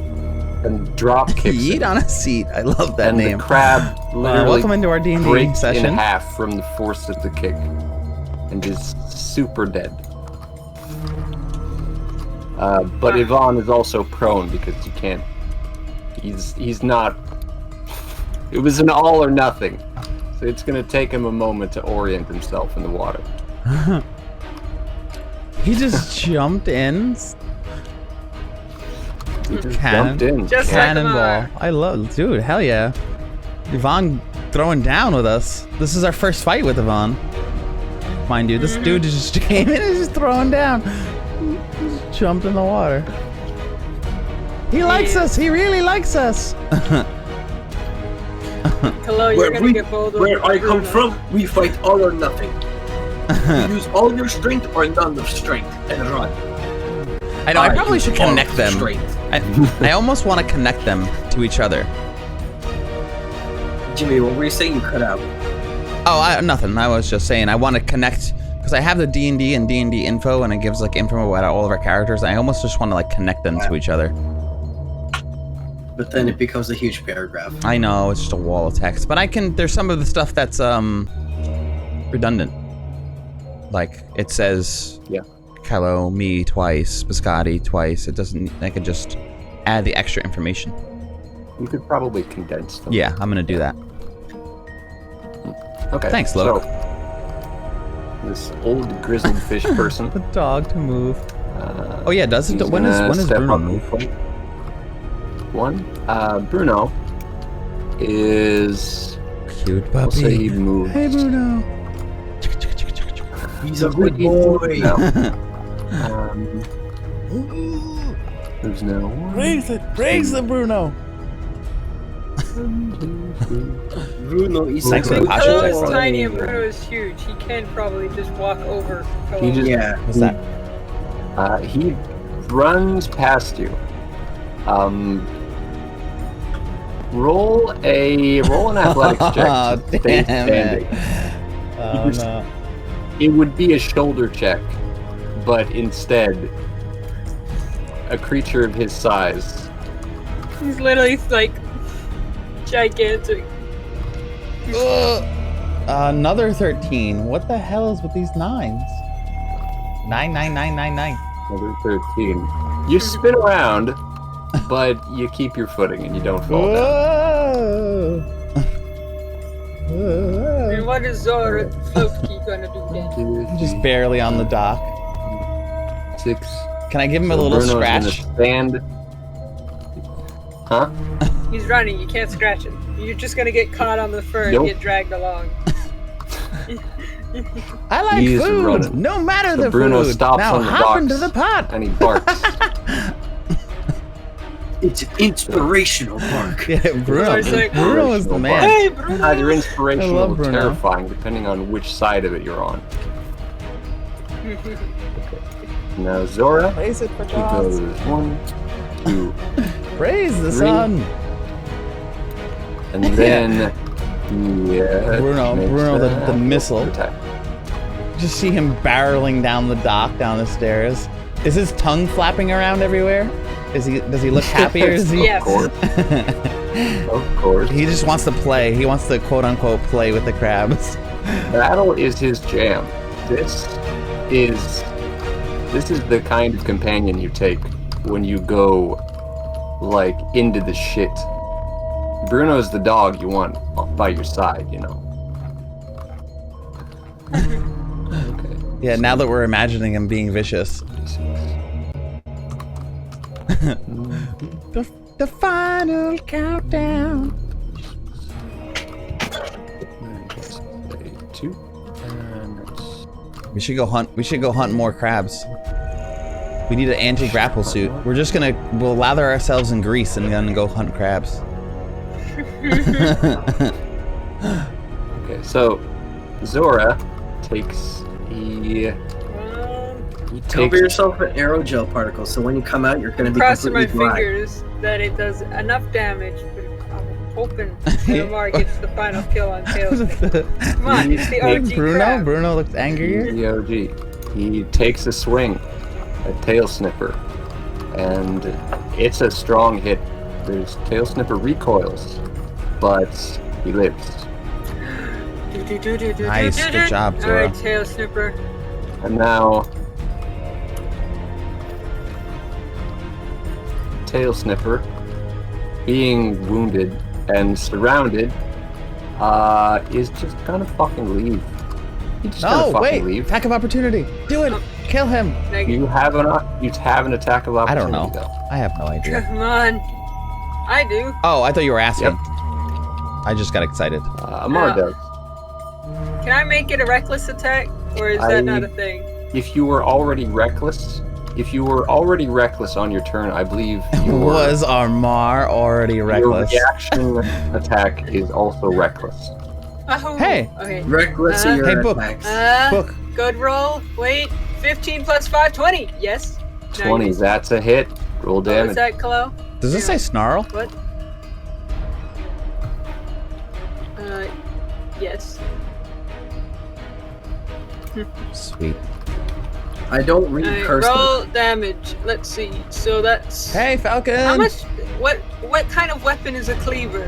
and drop kicks Yeet him. on a seat. I love that And name. the crab literally welcome into our D&D breaks session. in half from the force of the kick and is super dead. But Yvonne is also prone because you can't. He's not. It was an all or nothing, so it's gonna take him a moment to orient himself in the water. He just jumped in. He just jumped in. Just Cannonball. I love, dude. Hell yeah. Yvonne throwing down with us. This is our first fight with Yvonne. Mind you, this dude just came in and just throwing down. Just jumped in the water. He likes us. He really likes us. Hello, you're gonna get bowled over. Where I come Bruno. from, we fight all or nothing. You use all your strength or none of strength and run. I know. I probably use should all connect them. strength. I almost want to connect them to each other. Jimmy, what were you saying? You cut out. Oh, nothing. I was just saying I want to connect because I have the D&D and D&D info, and it gives like info about all of our characters. And I almost just want to like connect them to each other. But then it becomes a huge paragraph. I know it's just a wall of text, but I can. There's some of the stuff that's redundant. Like it says, Kallow, me twice, Biscotti twice. It doesn't. I could just add the extra information. You could probably condense them. Yeah, I'm gonna do that. Okay. Thanks, Loke. So, this old grizzled fish person. The dog to move. Oh yeah, does it? When is Bruno move? Bruno is Cute puppy. We'll say he moves. Hey Bruno. He's a good boy. There's no Praise it, Bruno. Bruno is Thanks for the a good posture Kallow check, is brother. tiny and Bruno is huge. He can probably just walk over. He just What's that? he runs past you. Roll an athletics check to stay Damn standing. Oh no. It would be a shoulder check, but instead, a creature of his size. He's literally like gigantic. Another 13. What the hell is with these 9s? 9, 9, 9, 9, 9. Another 13. You spin around, but you keep your footing and you don't fall down. And what is Zora Floki gonna do then? Just barely on the dock. 6. Can I give him a So little Bruno's scratch? gonna stand. Huh? He's running, you can't scratch him. You're just gonna get caught on the fur Nope. and get dragged along. I like He's food, running. no matter So the Bruno food. stops Now on the hop into docks. the pot. And he barks. It's an inspirational bark. Yeah, Bruno. It's like, Bruno is the man. Hey, Bruno! Either I inspirational love or Bruno. terrifying, depending on which side of it you're on. Now Zora, Praise it for he goes 1, 2, Praise the 3. sun. and then Bruno, the missile. attack. Just see him barreling down the dock, down the stairs. Is his tongue flapping around everywhere? Does he look happy or is he? Yes. Of course. He just wants to play. He wants to quote unquote play with the crabs. Battle is his jam. This is the kind of companion you take when you go like into the shit. Bruno's the dog you want by your side, you know. Okay. Yeah, now that we're imagining him being vicious. The final countdown. 2 and We should go hunt. We should go hunt more crabs. We need an anti-grapple suit. We'll lather ourselves in grease and then go hunt crabs. okay, so Zora takes Cover yourself with aerogel particles, so when you come out, you're going to be Crossing my completely dry. fingers that it does enough damage, but I'm hoping that Amar gets the final kill on Tailspin. Come on, it's the OG crab. Bruno looks angrier. the OG. He takes a swing at Tail Snipper, and it's a strong hit. There's Tail Snipper recoils, but he lives. Nice, good job, Zora. Alright, Tail Snipper. And now Tail Snipper, being wounded and surrounded, is just gonna fucking leave. He's just gonna No, fucking wait! leave. Attack of opportunity. Do it. Kill him. You have an attack of I opportunity. don't know. Though. I have no idea. Come on. I do. Oh, I thought you were asking. Yep. I just got excited. Amar Yeah. does. Can I make it a reckless attack, or is that not a thing? If you were already reckless on your turn, I believe Was Amar already reckless? Your reaction attack is also reckless. Oh, Hey. Okay. Reckless of your Hey, book. attacks. Book. Good roll. Wait. 15 plus 5, 20. Yes. 20, Nice. that's a hit. Roll What was damage. that, Kallow? Does this say snarl? What? Yes. Sweet. I don't read Alright, cursive. roll damage. Let's see. So that's Hey, Falcon. how much? What kind of weapon is a cleaver?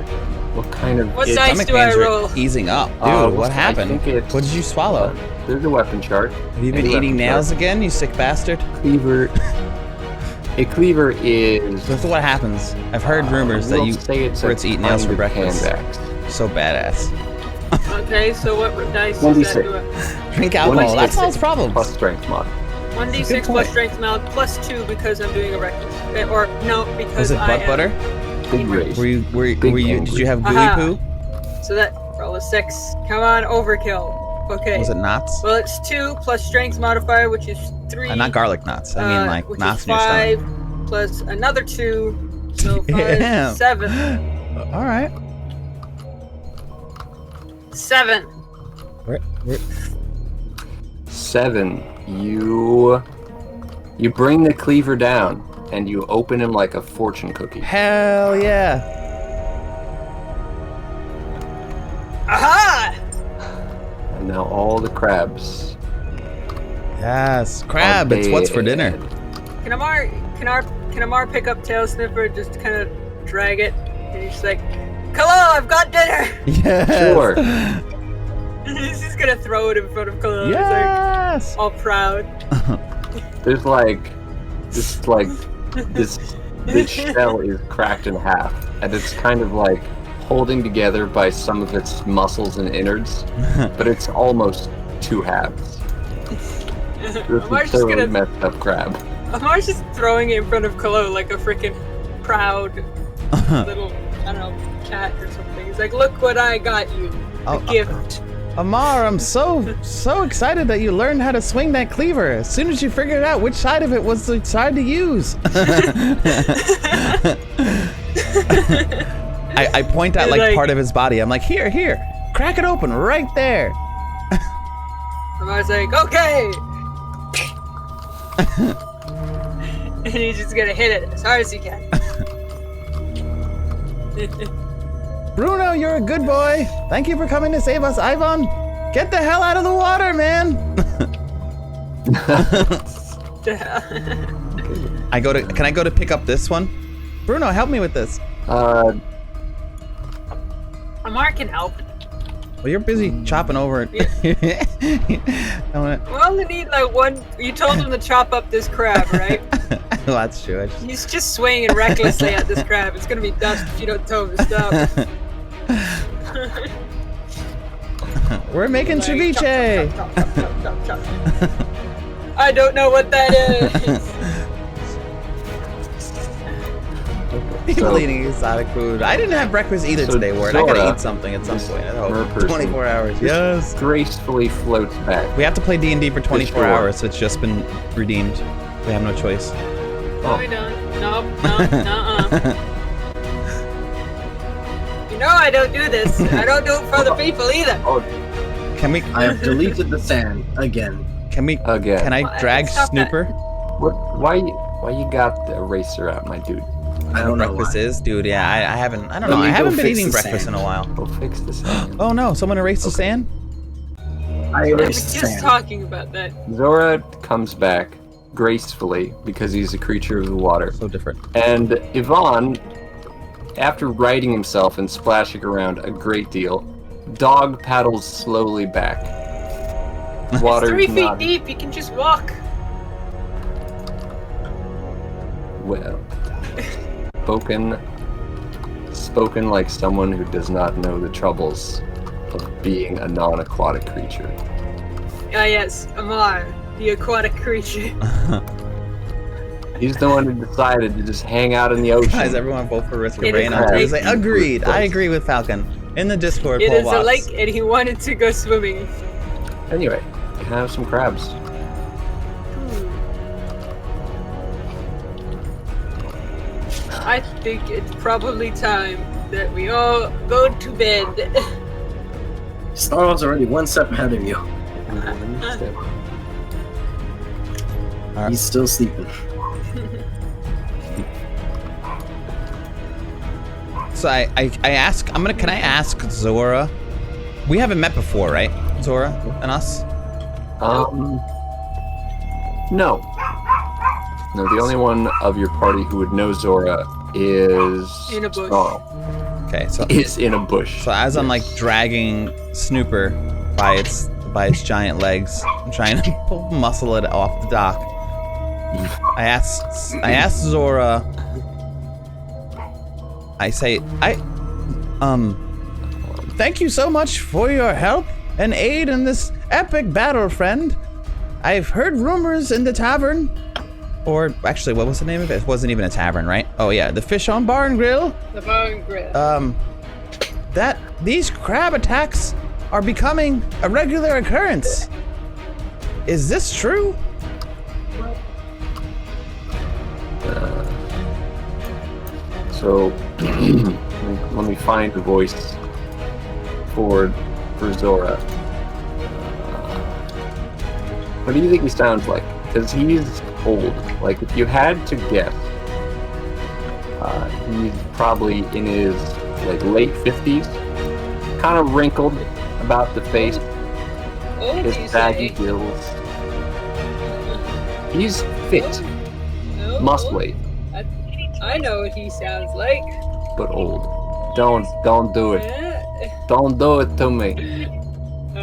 What kind of... What it- dice Stomach do I pains are roll? easing up. Dude, what I happened? think it's- What did you swallow? There's a weapon chart. Have you been Any eating weapon nails chart. again, you sick bastard? Cleaver. A cleaver is... That's what happens. I've heard rumors that we'll you say it's birds a eat nails kind for of breakfast. hand axe. So badass. Okay, so what dice does that 1d6. do? Drink alcohol. 1d6 That solves problems. Plus strength mod. 1d6 Good plus point. strength mod plus 2 because I'm doing a reckless. Or no, because Was it I butt am. butter? Big raise. Were you? Big Did angry. you have gooey Aha. poo? So that roll a 6. Come on, overkill. Okay. Was it knots? Well, it's 2 plus strength modifier, which is 3. Not garlic knots. I mean like which knots is in your 5 stomach. plus another 2. So 5, Damn. 7. All right. 7. 7. You bring the cleaver down and you open him like a fortune cookie. Hell yeah. Aha! And now all the crabs. Yes. Crab. are It's what's for dinner. dead. Can Amar pick up Tail Snipper and just kind of drag it? And he's like, Kallow, I've got dinner! Yes. Sure. He's just gonna throw it in front of Kallow. Yes! Like, all proud. There's this shell is cracked in half, and it's kind of like holding together by some of its muscles and innards, but it's almost two halves. This Amar's is just totally gonna messed up crab. Amar's just throwing it in front of Kallow like a freaking proud little, I don't know, cat or something. He's like, look what I got you. A gift. Amar, I'm so excited that you learned how to swing that cleaver. As soon as you figured out which side of it was the side to use. I point out like part of his body. I'm like, here, crack it open right there. Amar's like, okay. And he's just gonna hit it as hard as he can. Bruno, you're a good boy. Thank you for coming to save us, Ivan. Get the hell out of the water, man. Can I go to pick up this one? Bruno, help me with this. Amar can help. Well, you're busy chopping over it. We only need like one. You told him to chop up this crab, right? Well, that's true. He's just swinging recklessly at this crab. It's gonna be dust if you don't tell him to stop. We're making ceviche. Chop. I don't know what that is. People eating exotic food. I didn't have breakfast either today, Ward. I gotta eat something at some point. I hope. 24 hours. Yes. Gracefully floats back. We have to play D&D for 24 hours, so it's just been redeemed. We have no choice. No, we don't. Nope. You know I don't do this. I don't do it for other people either. Can we? I have deleted the sand again. Can we? Again. Can I drag Snooper? What? Why you got the eraser out, my dude? I don't know breakfast why. is, dude. Yeah, I haven't. I don't know. I haven't been eating breakfast in a while. Go fix the sand. Oh no! Someone erased the sand. I We were erased the just sand. talking about that. Zora comes back gracefully because he's a creature of the water. So different. And Yvonne, after righting himself and splashing around a great deal, dog paddles slowly back. Water It's 3 feet deep. You can just walk. Well, spoken like someone who does not know the troubles of being a non-aquatic creature. Ah, yes, Amar, the aquatic creature. He's the one who decided to just hang out in the ocean. Guys, everyone vote for Risk of It Rain is on a lake. Tuesday. Agreed. I agree with Falcon. In the Discord, It poll is a box. lake, and he wanted to go swimming. Anyway, have some crabs. I think it's probably time that we all go to bed. Snarl's already one step ahead of you. Alright. He's still sleeping. So I ask. Can I ask Zora? We haven't met before, right? Zora and us. No. No, the only one of your party who would know Zora is In a bush. Snarl. Okay, so Is in a bush. So as I'm like dragging Snooper by its giant legs, I'm trying to muscle it off the dock. I asked Zora. I say, thank you so much for your help and aid in this epic battle, friend. I've heard rumors in the tavern, or actually, what was the name of it? It wasn't even a tavern, right? Oh yeah, the Fish on Barn Grill. The bone grill. That these crab attacks are becoming a regular occurrence. Is this true? So let me find the voice for Zora. What do you think he sounds like? Because he's old. Like, if you had to guess, he's probably in his late 50s, kind of wrinkled about the face, Old, his you baggy say? gills. He's fit, No, muscly, I know what he sounds like. but old. Don't do it. Eh, Don't do it to me.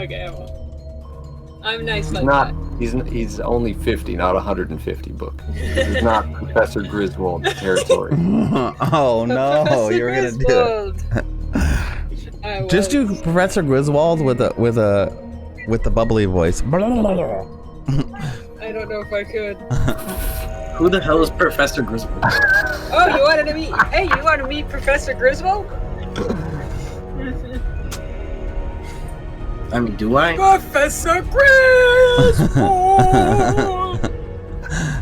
Okay, well. I'm nice He's like not. that. He's only 50, not 150 book. This is not Professor Griswold territory. Oh no, Professor you were gonna do it. Griswold. Just do Professor Griswold with the bubbly voice. I don't know if I could. Who the hell is Professor Griswold? Oh, you wanted to meet? Hey, you want to meet Professor Griswold? I mean, do I? Professor Griswold!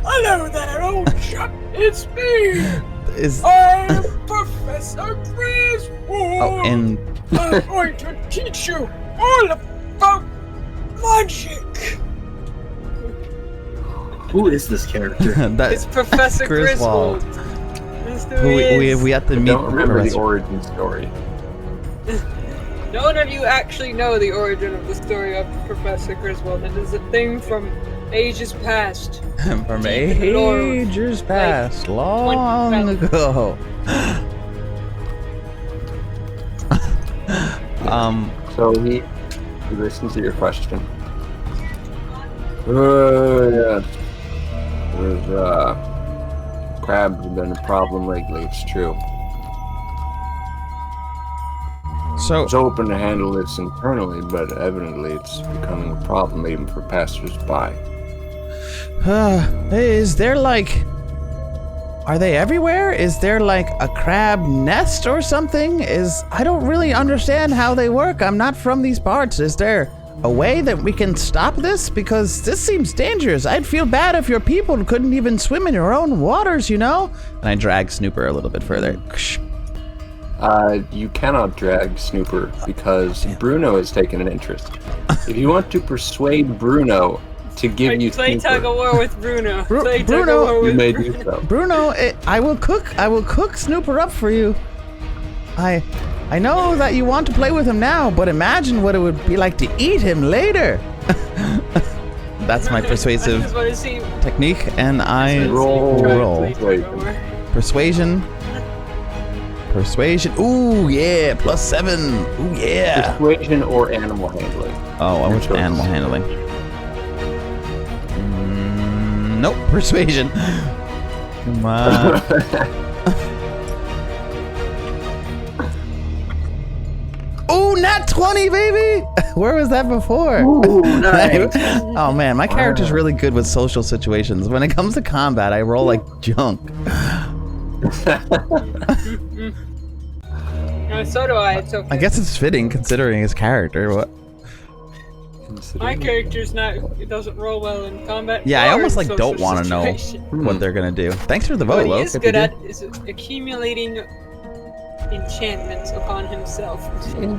Hello there, old chap. It's me. I'm Professor Griswold. Oh, and I'm going to teach you all about magic. Who is this character? It's Professor Griswold. We have to I meet. don't remember the Professor. origin story. None of you actually know the origin of the story of Professor Griswold. It is a thing from ages past. From Deep in the lore of, ages past, like, long 20,000. ago. So he listened to your question. Yeah. There's crabs have been a problem lately. It's true. So, I was hoping to handle this internally, but evidently it's becoming a problem even for passers-by. is there like... Are they everywhere? Is there like a crab nest or something? I don't really understand how they work. I'm not from these parts. Is there a way that we can stop this? Because this seems dangerous. I'd feel bad if your people couldn't even swim in your own waters, you know? And I drag Snooper a little bit further. You cannot drag Snooper because Bruno has taken an interest. If you want to persuade Bruno to give you Play Snooper, tug of war with Bruno. Play tug Bruno, of war you with may Bruno. do so. Bruno, I will cook Snooper up for you. I know that you want to play with him now, but imagine what it would be like to eat him later. That's my I persuasive just want to see. technique, and I Roll. roll. Wait. Persuasion. Ooh, yeah, +7. Ooh, yeah. Persuasion or animal handling. Oh, I Your went to choice. animal handling. Nope, persuasion. Come on. Ooh, nat 20, baby! Where was that before? Ooh, nice. Oh man, my character's really good with social situations. When it comes to combat, I roll like junk. So do I. It's okay. I guess it's fitting considering his character. What? My character's not. It doesn't roll well in combat. Yeah, I or almost in like don't social want to know situation. what they're gonna do. Thanks for the vote, What he Lo. is good at is accumulating enchantments upon himself.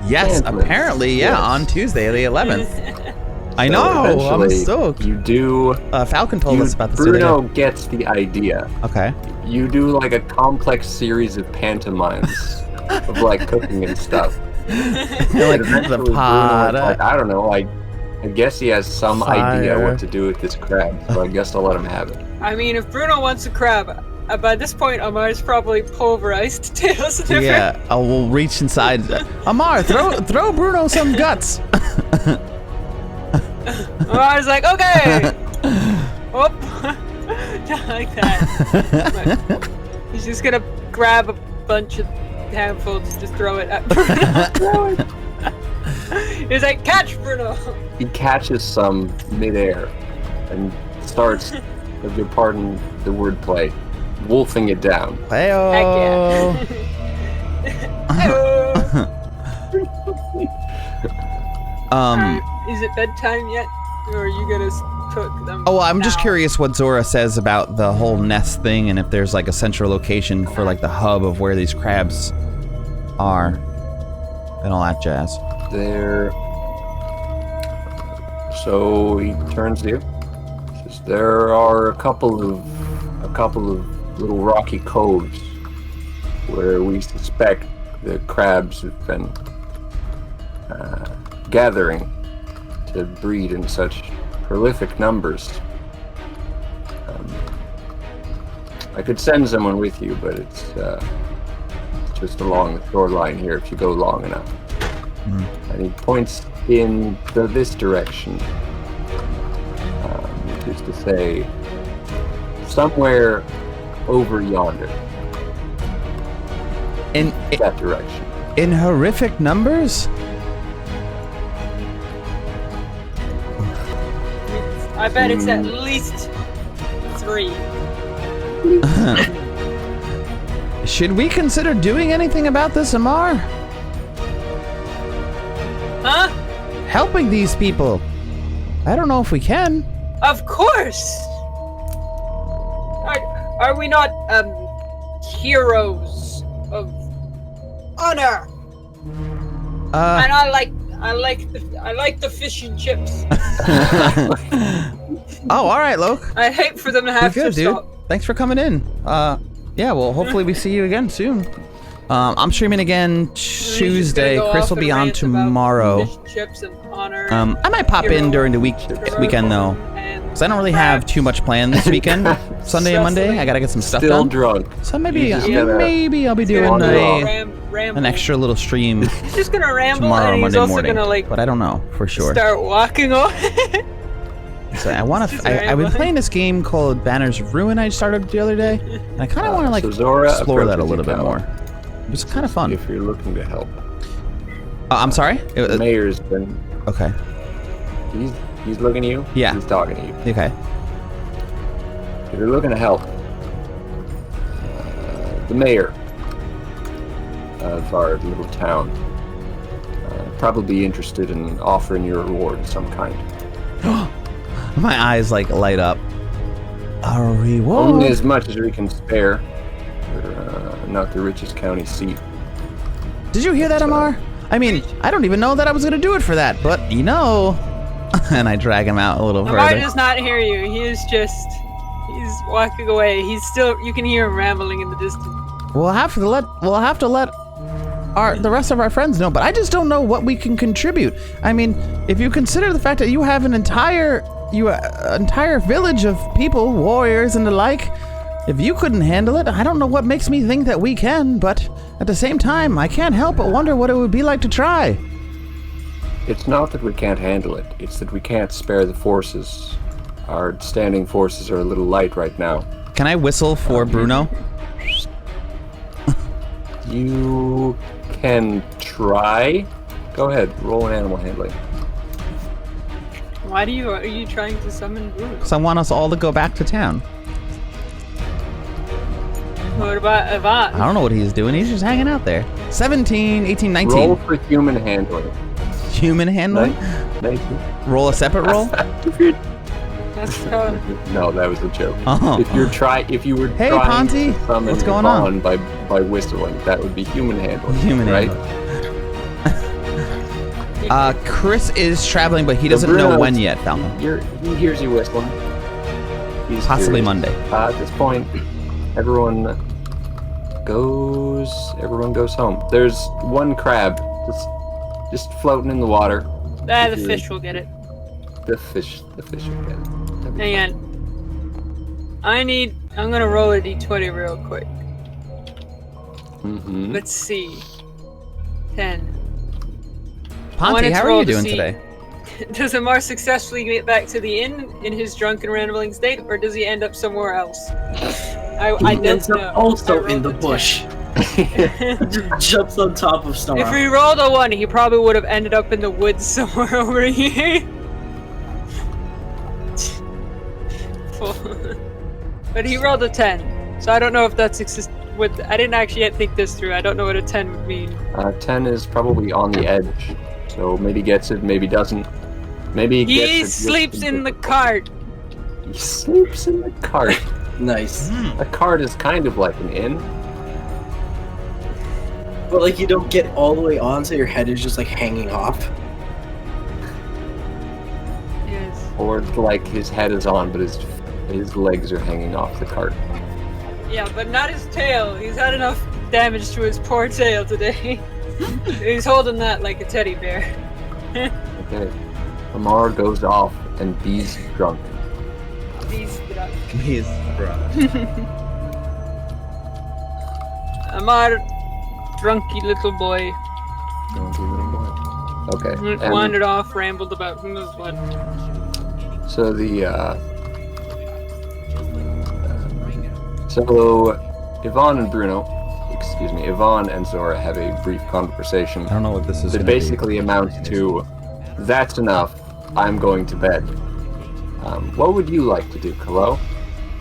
Yes, apparently, yeah, Yes. on Tuesday, the 11th. I So know, I'm eventually, stoked. You do. Falcon told us about this Bruno today. gets the idea. Okay. You do like a complex series of pantomimes of like cooking and stuff. Like Eventually, the Bruno pot. is like, I don't know. I guess he has some idea Fire. what to do with this crab, so I guess I'll let him have it. I mean, if Bruno wants a crab, by this point, Amar's probably pulverized tail sniffer. Yeah, I will reach inside. Amar, throw Bruno some guts. Amar's like, okay. Whoop. Not like that. But he's just gonna grab a bunch of handfuls, just throw it at Bruno. He's like, catch Bruno. He catches some midair and starts, if you'll pardon the wordplay, wolfing it down. Heyo. Heck yeah. Is it bedtime yet? Or are you gonna cook them? Oh, I'm just now? curious what Zora says about the whole nest thing, and if there's like a central location for like the hub of where these crabs are, and all that jazz. There. So he turns to you. Says, there are a couple of little rocky coves where we suspect the crabs have been gathering to breed in such prolific numbers. I could send someone with you, but it's just along the shoreline here if you go long enough. And he points in this direction. Which is to say, somewhere over yonder. In That direction. in horrific numbers? I bet it's at least 3. Should we consider doing anything about this, Amar? Huh? Helping these people? I don't know if we can. Of course! Are we not, heroes of honor? And I like the fish and chips. Oh, all right, Loke. I hate for them to have You're good, to dude. stop. Thanks for coming in. Yeah, well, hopefully we see you again soon. I'm streaming again Tuesday. Chris will be on tomorrow. Fish and chips and honor. I might pop in during the weekend though, because I don't really have too much planned this weekend. Sunday and Monday, I gotta get some stuff Still done. drunk. So maybe You're just gonna- I'll be doing an extra little stream He's just gonna ramble, tomorrow, and he's Monday also morning. gonna like But I don't know for sure. start walking on. So I want Just to. I've been rambling. playing this game called Banner's Ruin. I started the other day, and I kind of want to like so Zora explore that a approaches little you, bit Kallow. more. It was kind of fun. If you're looking to help. I'm sorry. The mayor's been. Okay. He's looking at you. Yeah. He's talking to you. Okay. If you're looking to help, the mayor of our little town probably interested in offering you a reward of some kind. My eyes like light up. A reward. Only as much as we can spare. We're not the richest county seat. Did you hear that, Amar? I mean, I don't even know that I was gonna do it for that, but you know. And I drag him out a little Amar further. does not hear you. He's walking away. You can hear him rambling in the distance. We'll have to let the rest of our friends know, but I just don't know what we can contribute. I mean, if you consider the fact that you have an entire village of people, warriors and the like, if you couldn't handle it, I don't know what makes me think that we can, but at the same time, I can't help but wonder what it would be like to try. It's not that we can't handle it. It's that we can't spare the forces. Our standing forces are a little light right now. Can I whistle for Bruno? You can try. Go ahead, roll an animal handling. Are you trying to summon Bruno? Because I want us all to go back to town. What about Avant? I don't know what he's doing. He's just hanging out there. 17, 18, 19. Roll for human handling. Human handling? Nice. Roll a separate roll? That's No, that was a joke. Oh. If you were trying Hey, Ponty, to summon what's going Vaughn by whistling, that would be human handling. Human right? handling. Chris is traveling, but he doesn't know when yet, Falcon. He hears you whistling. He's Possibly curious. Monday. At this point, everyone goes home. There's one crab just floating in the water. the fish will get it. The fish will get it. That'd be Hang fun. on. I'm gonna roll a d20 real quick. Mhm. Let's see. 10. Ponty, wanted how to are roll you to doing see- today? Does Amar successfully get back to the inn in his drunken rambling state, or does he end up somewhere else? I He don't ends know. up also I rolled in the a 10. bush. Jumps on top of Snarl. If he rolled a 1, he probably would have ended up in the woods somewhere over here. But he rolled a 10, so I don't know if that's I didn't actually yet think this through. I don't know what a 10 would mean. 10 is probably on the edge, so maybe gets it, maybe doesn't. Maybe he gets it He just sleeps in the cart. He sleeps in the cart. Nice. A cart is kind of like an inn. But like you don't get all the way on, so your head is just like hanging off. Yes. Or it's like his head is on, but his legs are hanging off the cart. Yeah, but not his tail. He's had enough damage to his poor tail today. He's holding that like a teddy bear. Okay. Amar goes off and Bee's drunk. He's drunk. He's Amar, drunky little boy. Drunky little boy. Okay. And Wandered off, rambled about who knows what. so so Yvonne and Yvonne and Zora have a brief conversation. I don't know what this is. That gonna basically amounts to, "That's enough. I'm going to bed." What would you like to do, Kallow?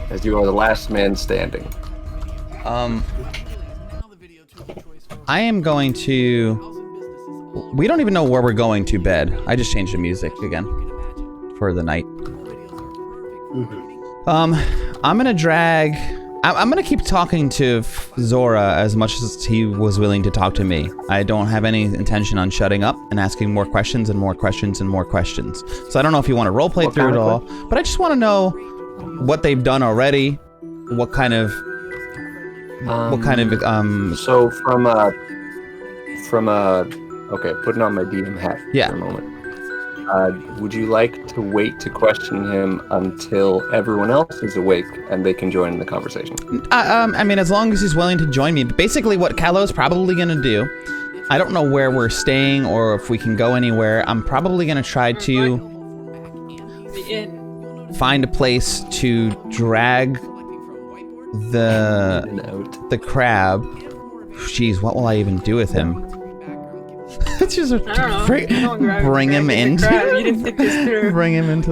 As you are the last man standing. I am going to. We don't even know where we're going to bed. I just changed the music again for the night. I'm gonna drag. I'm gonna keep talking to Zora as much as he was willing to talk to me. I don't have any intention on shutting up and asking more questions and more questions and more questions. So I don't know if you want to roleplay through it all, but I just want to know what they've done already. What kind of So okay, putting on my DM hat for a moment. Would you like to wait to question him until everyone else is awake and they can join in the conversation? I mean, as long as he's willing to join me. But basically, what Kallow's probably gonna do, I don't know where we're staying or if we can go anywhere. I'm probably gonna try to find a place to drag the crab. Jeez, what will I even do with him? Just bring him into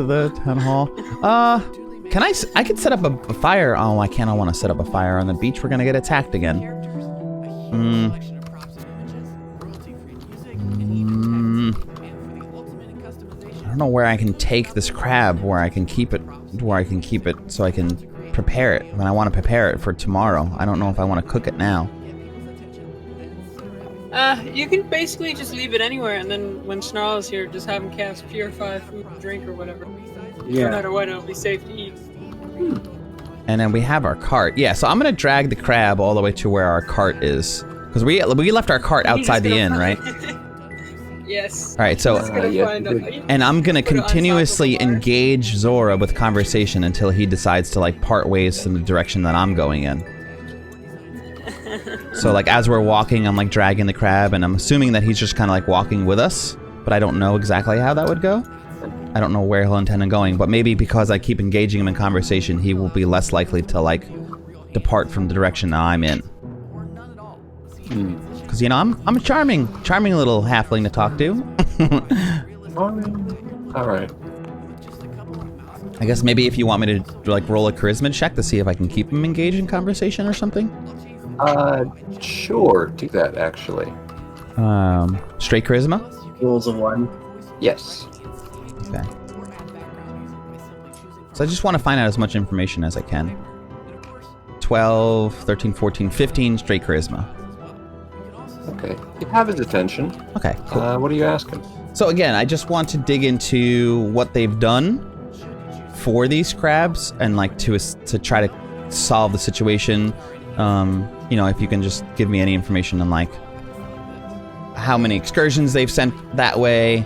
the town hall. I could set up a fire. Oh, I can't. I want to set up a fire on the beach. We're gonna get attacked again. I don't know where I can take this crab, where I can keep it so I can prepare it. When I want to prepare it for tomorrow. I don't know if I want to cook it now. You can basically just leave it anywhere, and then when Snarl is here, just have him cast Purify food and drink or whatever. Yeah. No matter what, it'll be safe to eat. And then we have our cart. Yeah, so I'm gonna drag the crab all the way to where our cart is, because we left our cart outside the inn, right? Yes. All right, so and I'm gonna continuously engage Zora with conversation until he decides to like part ways in the direction that I'm going in. So like as we're walking, I'm like dragging the crab, and I'm assuming that he's just kind of like walking with us, but I don't know exactly how that would go. I don't know where he'll intend on going, but maybe because I keep engaging him in conversation, he will be less likely to like depart from the direction that I'm in. Because you know I'm a charming little halfling to talk to. All right. I guess maybe if you want me to like roll a charisma check to see if I can keep him engaged in conversation or something. Sure, do that actually. Straight charisma? Rolls of 1. Yes. Okay. So I just want to find out as much information as I can. 12, 13, 14, 15, straight charisma. Okay. You have his attention. Okay, cool. What are you asking? So again, I just want to dig into what they've done for these crabs and like to try to solve the situation. You know, if you can just give me any information on like how many excursions they've sent that way,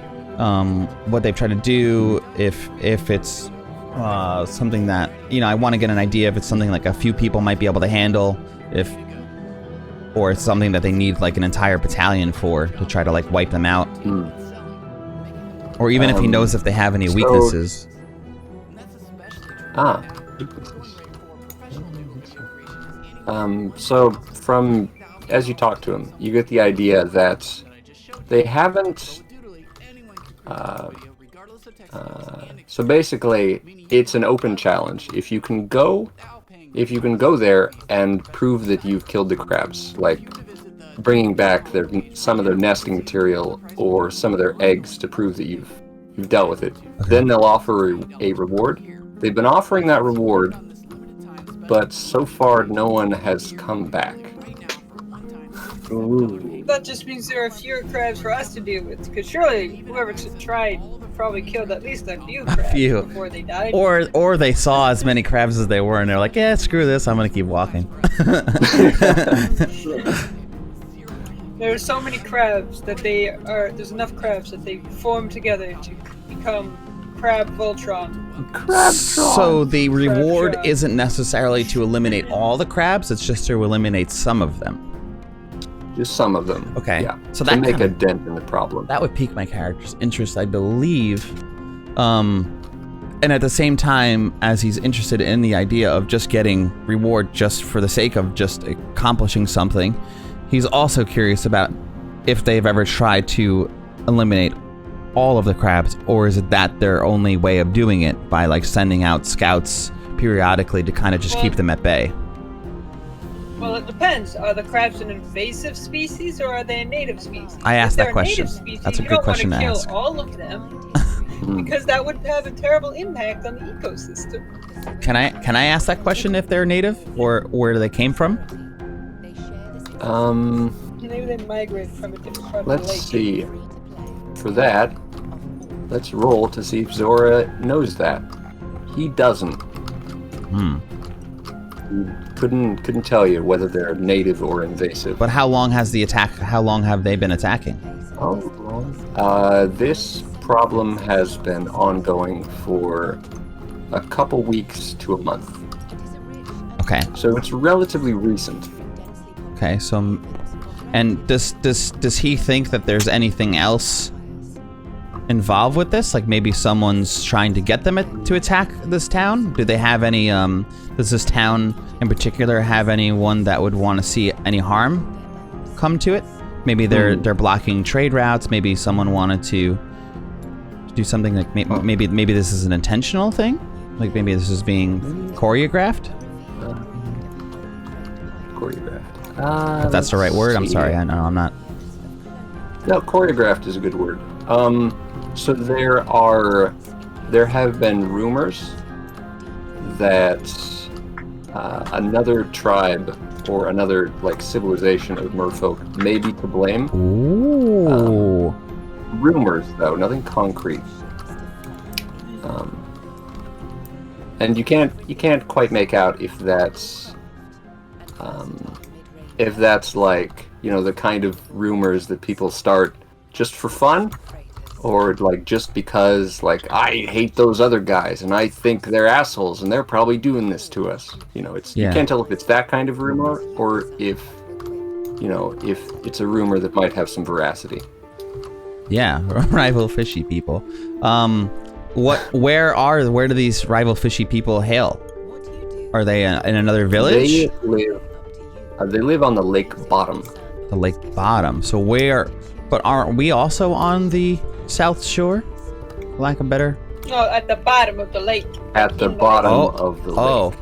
what they've tried to do, if it's something that, you know, I want to get an idea if it's something like a few people might be able to handle, or it's something that they need like an entire battalion for to try to like wipe them out. Or even if he knows if they have any weaknesses. So from, as you talk to him, you get the idea that they haven't, so basically it's an open challenge. If you can go there and prove that you've killed the crabs, like bringing back some of their nesting material or some of their eggs to prove that you've dealt with it, then they'll offer a reward. They've been offering that reward, but so far no one has come back. Ooh. That just means there are fewer crabs for us to deal with, because surely whoever tried probably killed at least a few crabs before they died. Or they saw as many crabs as they were, and they're like, yeah, screw this, I'm gonna keep walking. There are so many crabs that there's enough crabs that they form together to become Crab Voltron. So the reward isn't necessarily to eliminate all the crabs, it's just to eliminate some of them. Just some of them. Okay. Yeah. So to that make kinda, a dent in the problem. that would pique my character's interest, I believe. And at the same time, as he's interested in the idea of just getting reward just for the sake of just accomplishing something, he's also curious about if they've ever tried to eliminate all of the crabs, or is it that their only way of doing it by like sending out scouts periodically to kind of just keep them at bay? Well, it depends. Are the crabs an invasive species or are they a native species? I asked If that question. Native species, That's a you good don't question to want to ask. kill all of them because that would have a terrible impact on the ecosystem. Can I ask that question if they're native or where they came from? Maybe they migrated from a different part of the Let's lake. see. For that, let's roll to see if Zora knows that. He doesn't. He couldn't tell you whether they're native or invasive. But how long has the attack? How long have they been attacking? This problem has been ongoing for a couple weeks to a month. Okay. So it's relatively recent. Okay. So, and does he think that there's anything else involved with this? Like maybe someone's trying to get them to attack this town? Do they have any? Does this town in particular have anyone that would want to see any harm come to it? Maybe they're blocking trade routes. Maybe someone wanted to do something like maybe this is an intentional thing. Like maybe this is being choreographed. Choreographed. If that's the right word. I'm see. sorry. I know I'm not. No, choreographed is a good word. So there have been rumors that another tribe or another like civilization of merfolk may be to blame. Ooh. Rumors, though, nothing concrete. And you can't quite make out if that's like, you know, the kind of rumors that people start just for fun, or like just because like I hate those other guys and I think they're assholes and they're probably doing this to us. You know, you can't tell if it's that kind of rumor or if it's a rumor that might have some veracity. Yeah, rival fishy people. Where do these rival fishy people hail? Are they in another village? They live on the lake bottom. The lake bottom. So but aren't we also on the south shore? Lack of better. No, at the bottom of the lake. At the bottom of the lake.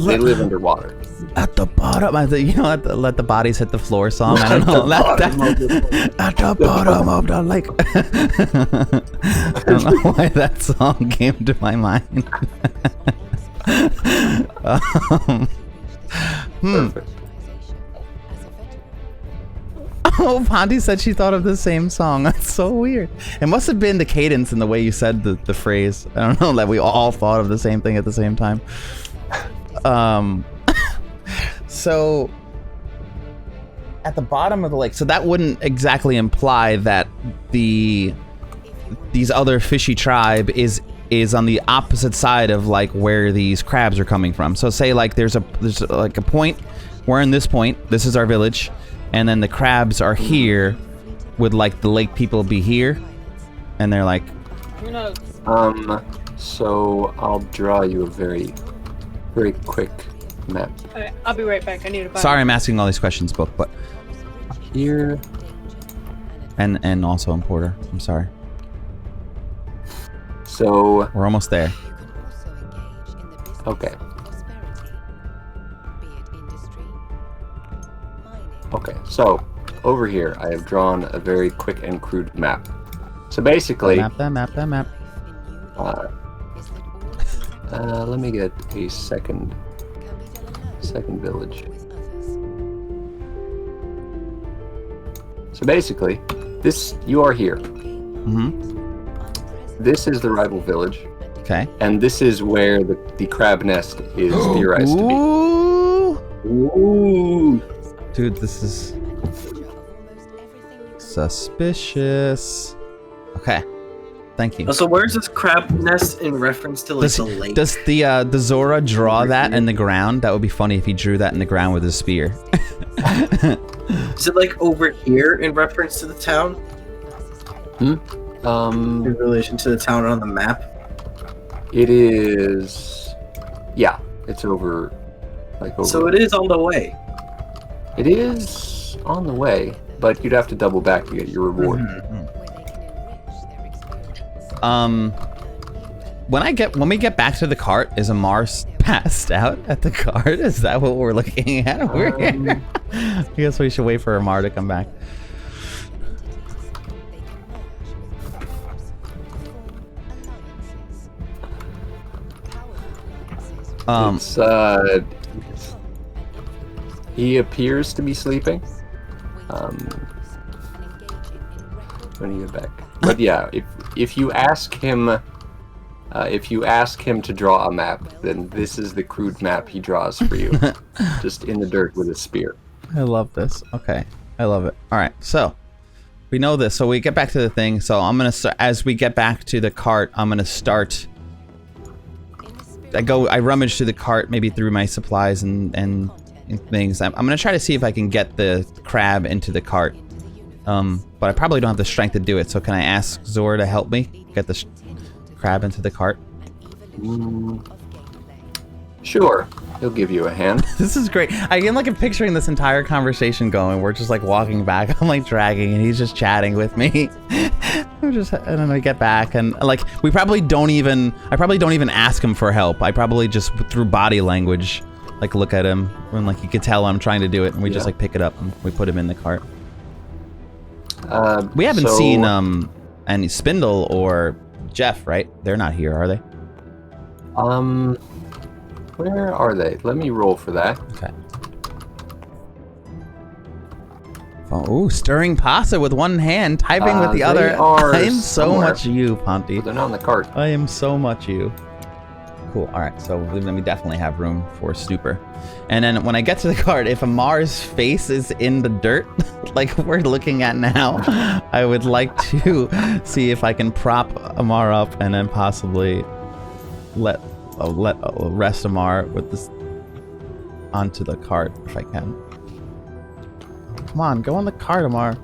They live underwater. At the bottom, let the bodies hit the floor song. I don't know. At the bottom of the lake. I don't know why that song came to my mind. Perfect. Oh, Ponty said she thought of the same song. That's so weird. It must have been the cadence and the way you said the phrase. I don't know, that we all thought of the same thing at the same time. So at the bottom of the lake, so that wouldn't exactly imply that these other fishy tribe is on the opposite side of like where these crabs are coming from. So say like there's like a point, we're in this point, this is our village, and then the crabs are here, would like the lake people be here, and they're like, Who knows? So I'll draw you a very, very quick map. Alright, I'll be right back. I need to buy. sorry I'm asking all these questions, Book, but Here. and also Importer, I'm sorry. So We're almost there. okay. Okay, so over here I have drawn a very quick and crude map. So basically, That map. let me get a second village. So basically, you are here. Mm-hmm. This is the rival village, Okay. and this is where the crab nest is theorized to Ooh. be. Ooh. Dude, this is suspicious. Okay. Thank you. So where's this crab nest in reference to like the lake? Does the Zora draw that in the ground? That would be funny if he drew that in the ground with his spear. Is it like over here in reference to the town? In relation to the town on the map? It is. Yeah, it's over. Like over. So it is on the way. It is on the way, but you'd have to double back to get your reward. When we get back to the cart, is Amar passed out at the cart? Is that what we're looking at? I guess we should wait for Amar to come back. He appears to be sleeping. When you get back, but yeah, if you ask him to draw a map, then this is the crude map he draws for you, just in the dirt with a spear. I love this. Okay, I love it. All right, so we know this. So we get back to the thing. So I'm gonna start as we get back to the cart. I'm gonna start. I rummage through the cart, maybe through my supplies and things. I'm gonna try to see if I can get the crab into the cart. But I probably don't have the strength to do it. So can I ask Zora to help me get the crab into the cart? Sure, he'll give you a hand. This is great. I am like picturing this entire conversation going. We're just like walking back. I'm like dragging, and he's just chatting with me. And then I get back, and like I probably don't even ask him for help. I probably just through body language, like look at him, and like you could tell I'm trying to do it, and we just like pick it up and we put him in the cart. We haven't seen any Spindle or Geoff, right? They're not here, are they? Where are they? Let me roll for that. Okay. Oh, stirring pasta with one hand, typing with the other. I am so much you, Ponty. They're not on the cart. I am so much you. Cool. All right. So then we definitely have room for Snooper. And then when I get to the cart, if Amar's face is in the dirt, like we're looking at now, I would like to see if I can prop Amar up and then possibly rest Amar with this onto the cart if I can. Come on, go on the cart, Amar.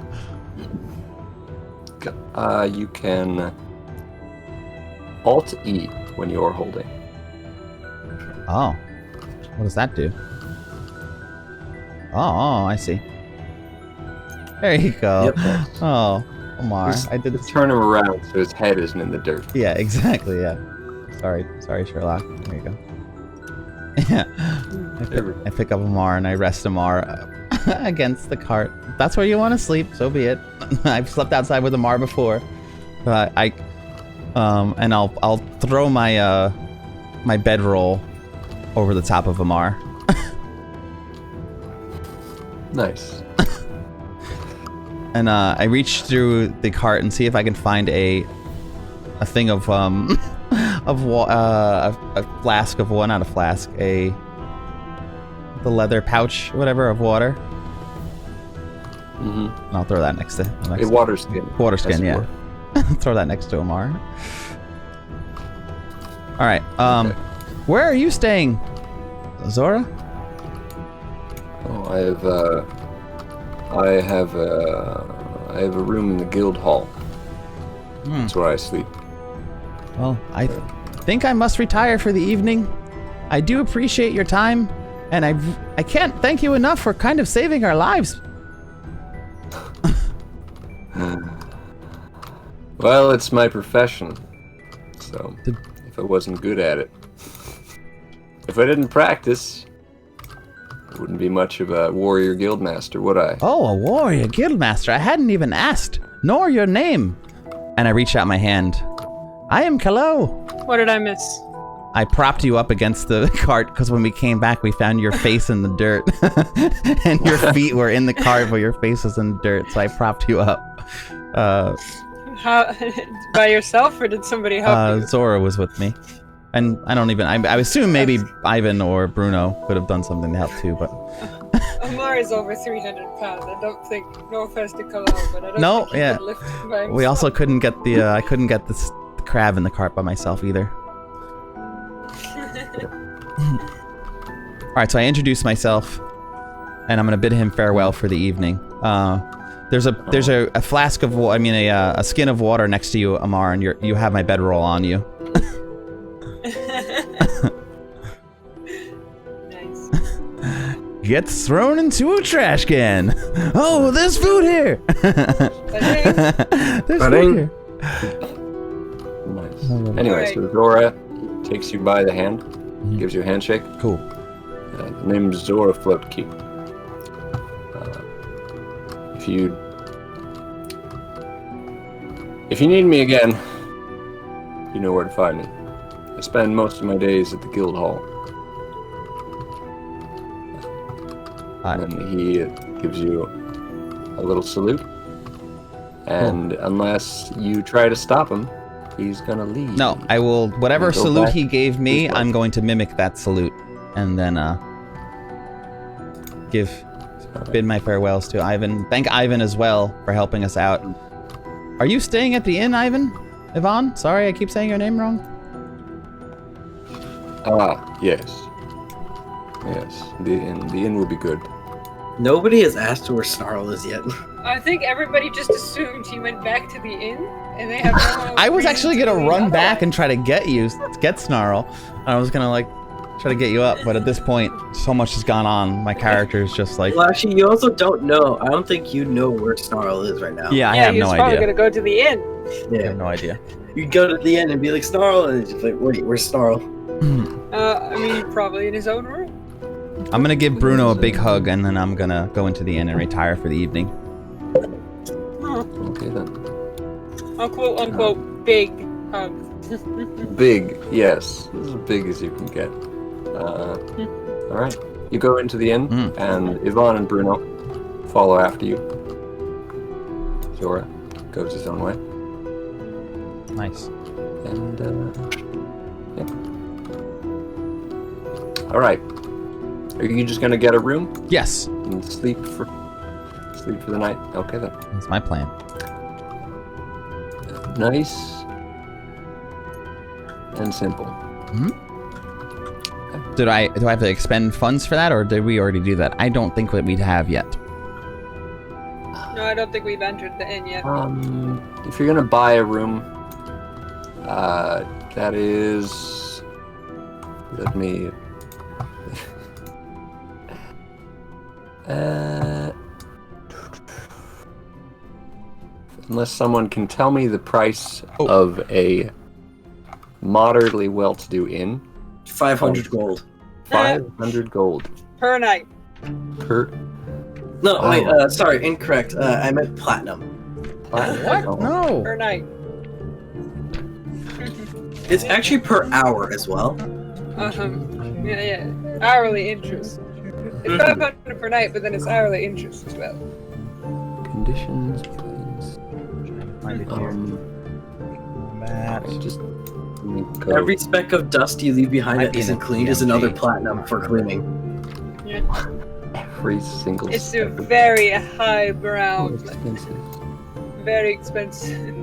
You can Alt-E when you're holding. Oh. What does that do? Oh, I see. There you go. Yep. Oh, Amar. Just I did it. Turn him around so his head isn't in the dirt. Yeah, exactly, yeah. Sorry, Sherlock. There you go. Yeah. I pick up Amar and I rest Amar against the cart. If that's where you want to sleep, so be it. I've slept outside with Amar before. But and I'll throw my my bedroll over the top of Amar. Nice. And I reach through the cart and see if I can find a thing of a flask of not a flask, the leather pouch, whatever, of water. Mm-hmm. And I'll throw that next to A water skin. Water skin, yeah. Throw that next to Amar. All right. Okay. Where are you staying, Zora? Oh, I have a room in the guild hall. That's where I sleep. Well, I think I must retire for the evening. I do appreciate your time, and I can't thank you enough for kind of saving our lives. Well, it's my profession. So, if I wasn't good at it, if I didn't practice, I wouldn't be much of a warrior guildmaster, would I? Oh, a warrior guildmaster. I hadn't even asked, nor your name. And I reach out my hand. I am Kallow. What did I miss? I propped you up against the cart because when we came back, we found your face in the dirt. And your feet were in the cart, but your face was in the dirt, so I propped you up. How, by yourself, or did somebody help you? Zora was with me. And I assume maybe Ivan or Bruno could have done something to help too, but... Amar is over 300 pounds. I don't think, no offense to Kallow, but I don't think he could lift him by himself. We also couldn't get I couldn't get the crab in the cart by myself either. Alright, so I introduce myself, and I'm gonna bid him farewell for the evening. There's a flask of a skin of water next to you, Amar, and you have my bedroll on you. Nice. Gets thrown into a trash can. Oh, there's food here. There's food here. Nice. Anyway, so Zora takes you by the hand, gives you a handshake. Cool. The name's Zora Floatkeep. If you need me again, you know where to find me. I spend most of my days at the guild hall. And then he gives you a little salute. And unless you try to stop him, he's gonna leave. No, I will. Whatever salute he gave me, I'm going to mimic that salute, and then bid my farewells to Ivan. Thank Ivan as well for helping us out. Are you staying at the inn, Ivan? Yvonne? Sorry, I keep saying your name wrong. Yes. Yes, the inn will be good. Nobody has asked where Snarl is yet. I think everybody just assumed he went back to the inn, and they have no I was actually gonna reason to run leave back and otherwise. try to get Snarl. I was gonna try to get you up, but at this point, so much has gone on. My character is just like. Well, actually, you also don't know. I don't think you know where Snarl is right now. Yeah, I have he no was probably idea. gonna go to the inn. I Yeah. have no idea. You go to the end and be like, Snarl, and it's just like, wait, where's Snarl? I mean, probably in his own room. I'm gonna give Bruno a big hug, and then I'm gonna go into the inn and retire for the evening. Okay then. Unquote, unquote, big hug. Big, yes. This is as big as you can get. Alright. You go into the inn, and Yvonne and Bruno follow after you. Zora goes his own way. Nice. And, yeah. Alright. Are you just gonna get a room Yes, and sleep for the night? Okay then. that's my plan. Nice and simple. Do I have to expend funds for that, or did we already do that? I don't think that we'd have yet. No, I don't think we've entered the inn yet. If you're gonna buy a room, that is. Let me. Unless someone can tell me the price of a moderately well-to-do inn. 500 gold. 500 gold Per night. per. No, wait, sorry, incorrect. I meant platinum. What? Oh. No. Per night. It's actually per hour as well. Yeah. Hourly interest. It's 500 per night, but then it's hourly interest as well. Conditions, please. Just let me go. Every speck of dust you leave behind that isn't cleaned is another platinum for cleaning. Yeah. Every single. It's a step of- very high brown, expensive. very expensive.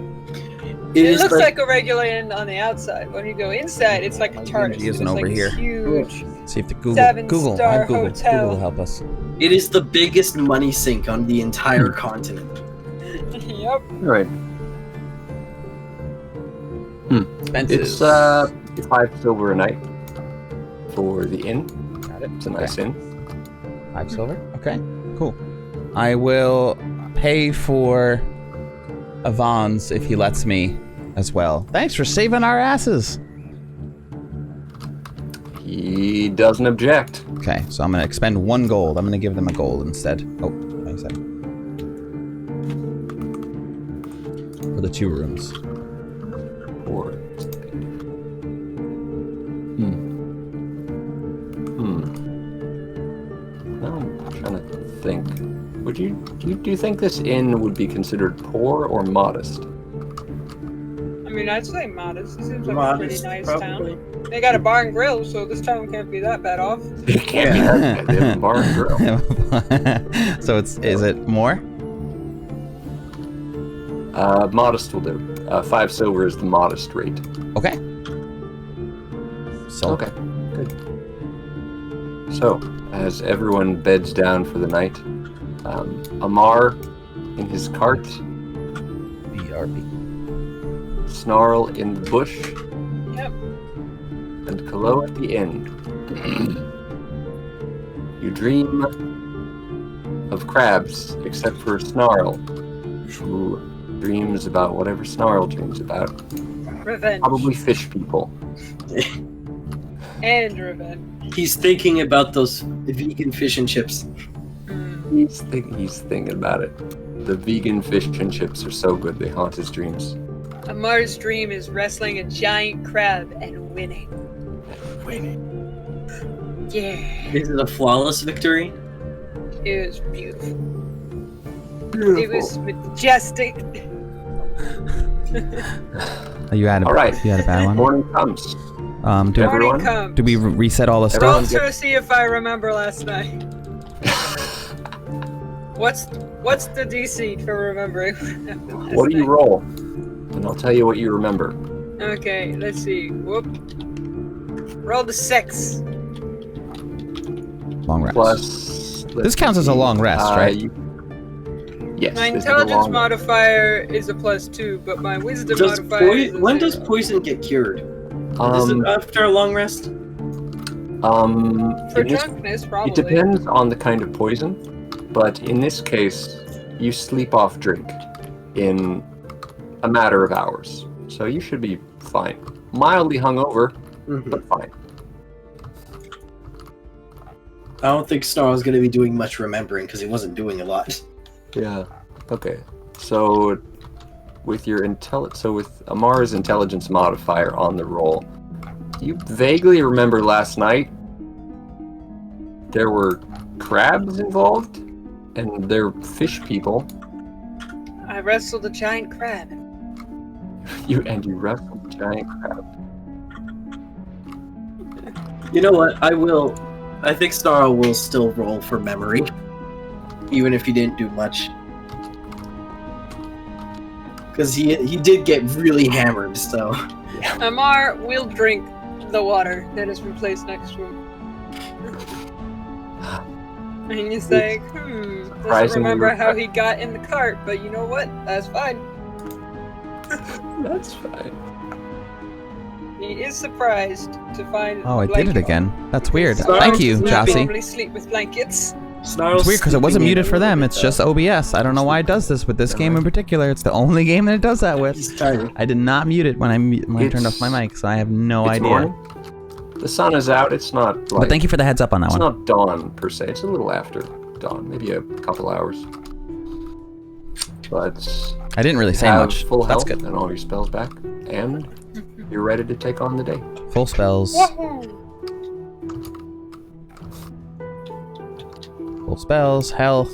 It It is looks like, like a regular inn on the outside. When you go inside, it's like a TARDIS. He isn't It's over like here. Huge. See if the Google. Seven-star I have Google. hotel. Google will help us. it is the biggest money sink on the entire continent. Yep. All right. Expenses. It's 5 silver a night for the inn. Got it. It's a nice inn. 5 silver. Okay. Cool. I will pay for Yvonne's if he lets me as well. Thanks for saving our asses. He doesn't object. Okay, so I'm gonna expend 1 gold. I'm gonna give them a gold instead. Oh, wait a second. For the 2 rooms. Or Now I'm trying to think. Do you think this inn would be considered poor or modest? I mean, I'd say modest. It seems like Modest, a pretty nice probably. town. They got a bar and grill, so this town can't be that bad off. It can't be that bad. They have a bar and grill. So is it more? Modest will do. 5 silver is the modest rate. Okay. So Okay, good. So, as everyone beds down for the night, Amar in his cart, BRB. Snarl in the bush, Yep. and Kallow at the end. You dream of crabs, except for Snarl, who dreams about whatever Snarl dreams about. Revenge. Probably fish people. And revenge. He's thinking about those vegan fish and chips. He's thinking about it. The vegan fish and chips are so good, they haunt his dreams. Amar's dream is wrestling a giant crab and winning. Yeah. Is it a flawless victory? It was beautiful. Beautiful. It was majestic. You had a, All right. You had a bad one. Morning comes. Do, Everyone? Morning comes. do we reset all the stuff? Everyone Roll to see if I remember last night. What's the DC for remembering? What do you roll? And I'll tell you what you remember. Okay, let's see. Whoop. Roll the 6. Long rest. Plus. This counts as a long rest, right? Yes. My this is a intelligence long rest. modifier is a +2, but my wisdom Does modifier is a when 0. does poison get cured? Is it after a long rest? For in this- drunkenness, probably. It depends on the kind of poison, but in this case, you sleep off drink in a matter of hours. So you should be fine. Mildly hungover, but fine. I don't think Snarl's going to be doing much remembering because he wasn't doing a lot. Yeah. Okay. So with your with Amar's intelligence modifier on the roll, you vaguely remember last night there were crabs involved and they're fish people. I wrestled a giant crab. You wrestled a giant crab. You know what? I think Snarl will still roll for memory, even if he didn't do much. Because he did get really hammered, so... Amar will drink the water that has been placed next to him. And he's like, doesn't Surprisingly remember how he got in the cart, but you know what? That's fine. That's fine. He is surprised to find Oh, I a did it blanket. again. That's weird. Snarl Thank you, does not Jossie. Normally sleep with blankets. Snarl's It's weird because it wasn't sleeping in muted a for them. little It's bit, just OBS. I don't know why it does this with this game in particular. It's the only game that it does that though. with. He's tired. I did not mute it when I turned off my mic, so I have no It's idea. morning. The sun is out. It's not like... But thank you for the heads up on that It's one. not dawn, per se. It's a little after dawn. Maybe a couple hours. But... I didn't really say have much. full That's health good. and all your spells back. And you're ready to take on the day. Full spells. Full spells. Health.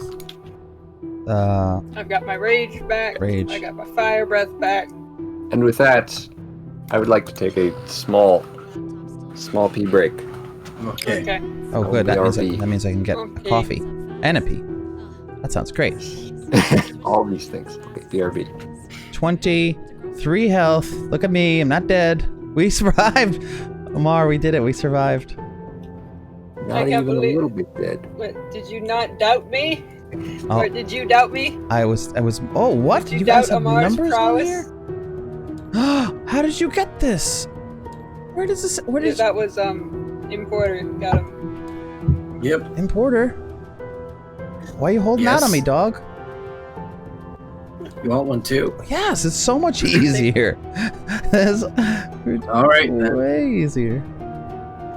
I've got my rage back. Rage. I got my fire breath back. And with that, I would like to take a small pee break. Okay. Okay. Oh, good. That BRB. means I can get a Okay. coffee and a pee. That sounds great. All these things. Okay, BRB. 23 health. Look at me. I'm not dead. We survived. Amar, we did it. We survived. Not can't even a believe- little bit dead. What, did you not doubt me? Oh. Or did you doubt me? I was. Oh, what? Did you guys doubt have Amar's numbers on prowess? here? How did you get this? Where does this? Where did That was importer. Got him. Yep. Importer? Why are you holding out on Yes. me, dog? You want one too? Yes, it's so much easier. It's All right. Then. way easier.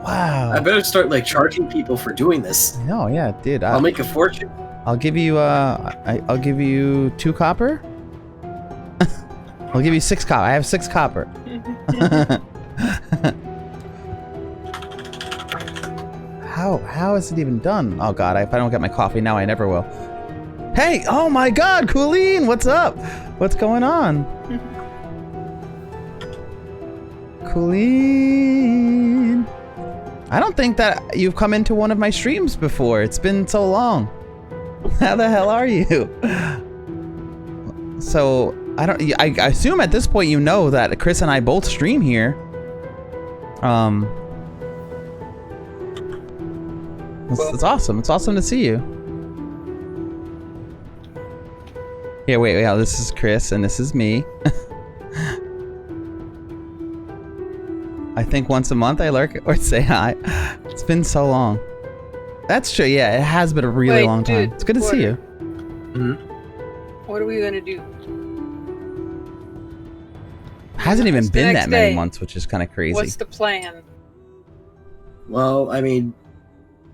Wow. I better start like charging people for doing this. No, yeah, dude. I'll make a fortune. I'll give you. I'll give you 2 copper. I'll give you 6 copper. I have 6 copper. How is it even done? Oh god, if I don't get my coffee now, I never will. Hey! Oh my god, Colleen! What's up? What's going on? Colleen! I don't think that you've come into one of my streams before. It's been so long. How the hell are you? So, I assume at this point you know that Chris and I both stream It's awesome. It's awesome to see you. Yeah, wait. This is Chris, and this is me. I think once a month I lurk or say hi. It's been so long. That's true. Yeah, it has been a really long time. It's good to see you. What are we gonna do? Hasn't even been that many months, which is kind of crazy. What's the plan? Well, I mean,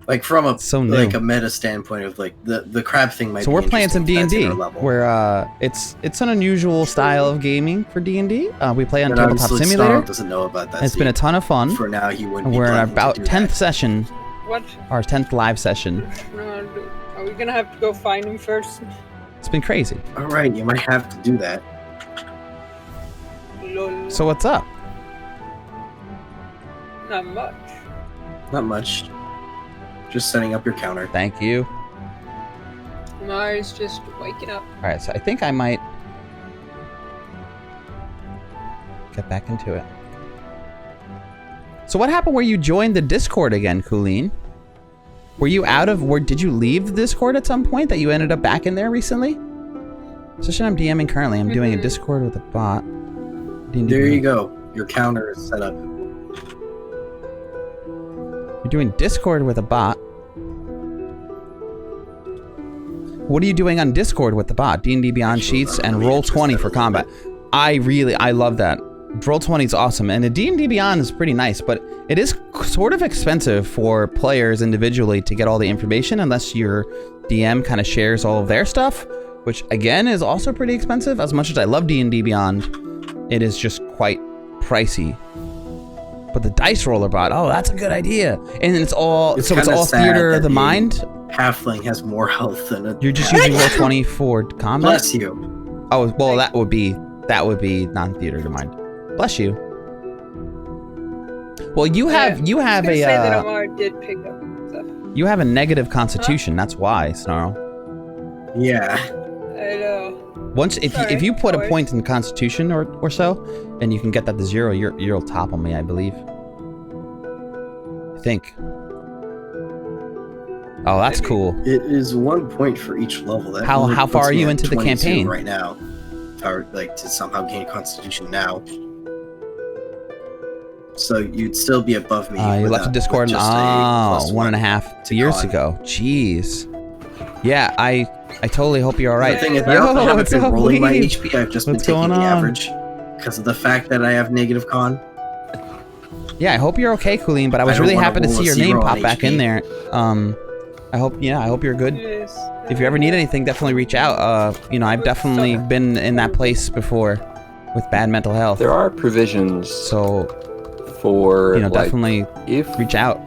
like from a so new. like a meta standpoint of like the crab thing might. So be we're playing some D&D, where it's an unusual style of gaming for D&D. We play on but Tabletop Simulator. Snarl doesn't know about that. It's been a ton of fun. For now, he wouldn't. And we're in our about 10th session. What? Our 10th live session. Are we gonna have to go find him first? It's been crazy. All right, you might have to do that. Lol. So what's up? Not much. Not much. Just setting up your counter. Thank you. Amar's just waking up. All right, so I think I might get back into it. So what happened where you joined the Discord again, Colleen? Were you did you leave the Discord at some point that you ended up back in there recently? Session I'm DMing currently. I'm doing a Discord with a bot. There you go. Your counter is set up. You're doing Discord with a bot. What are you doing on Discord with the bot? D&D Beyond Sheets and Roll20 for combat. I love that. Roll20 is awesome, and the D&D Beyond is pretty nice, but it is sort of expensive for players individually to get all the information unless your DM kind of shares all of their stuff, which again is also pretty expensive. As much as I love D&D Beyond, it is just quite pricey. But the dice roller bot, oh, that's a good idea. And it's all theater of the mind. Halfling has more health than a. You're just using Roll20 for combat. Bless you. Oh well, that would be non-theater of the mind. Bless you. Well, you have Say that a Amar did pick up stuff. you have a negative constitution. That's why, Snarl. Yeah. I know. Once if you put a point in Constitution or so, and you can get that to 0, you'll topple me, I believe. I think. Oh, that's cool. It is 1 point for each level. That How far are you into the 22 campaign right now? If I were like to somehow gain Constitution now, so you'd still be above me. You left the Discord. Just Oh, 1.5 years ago. Jeez. Yeah, I totally hope you're all right. The thing is, Yo, I haven't been up, rolling my Lee? HP. I've just What's been taking going the on? average because of the fact that I have negative con. Yeah, I hope you're okay, Colleen. But I was I don't really wanna happy to roll see a your name 0 pop on back HP. in there. I hope you're good. Yes. If you ever need anything, definitely reach out. I've definitely been in that place before with bad mental health. There are provisions So, for definitely if reach out.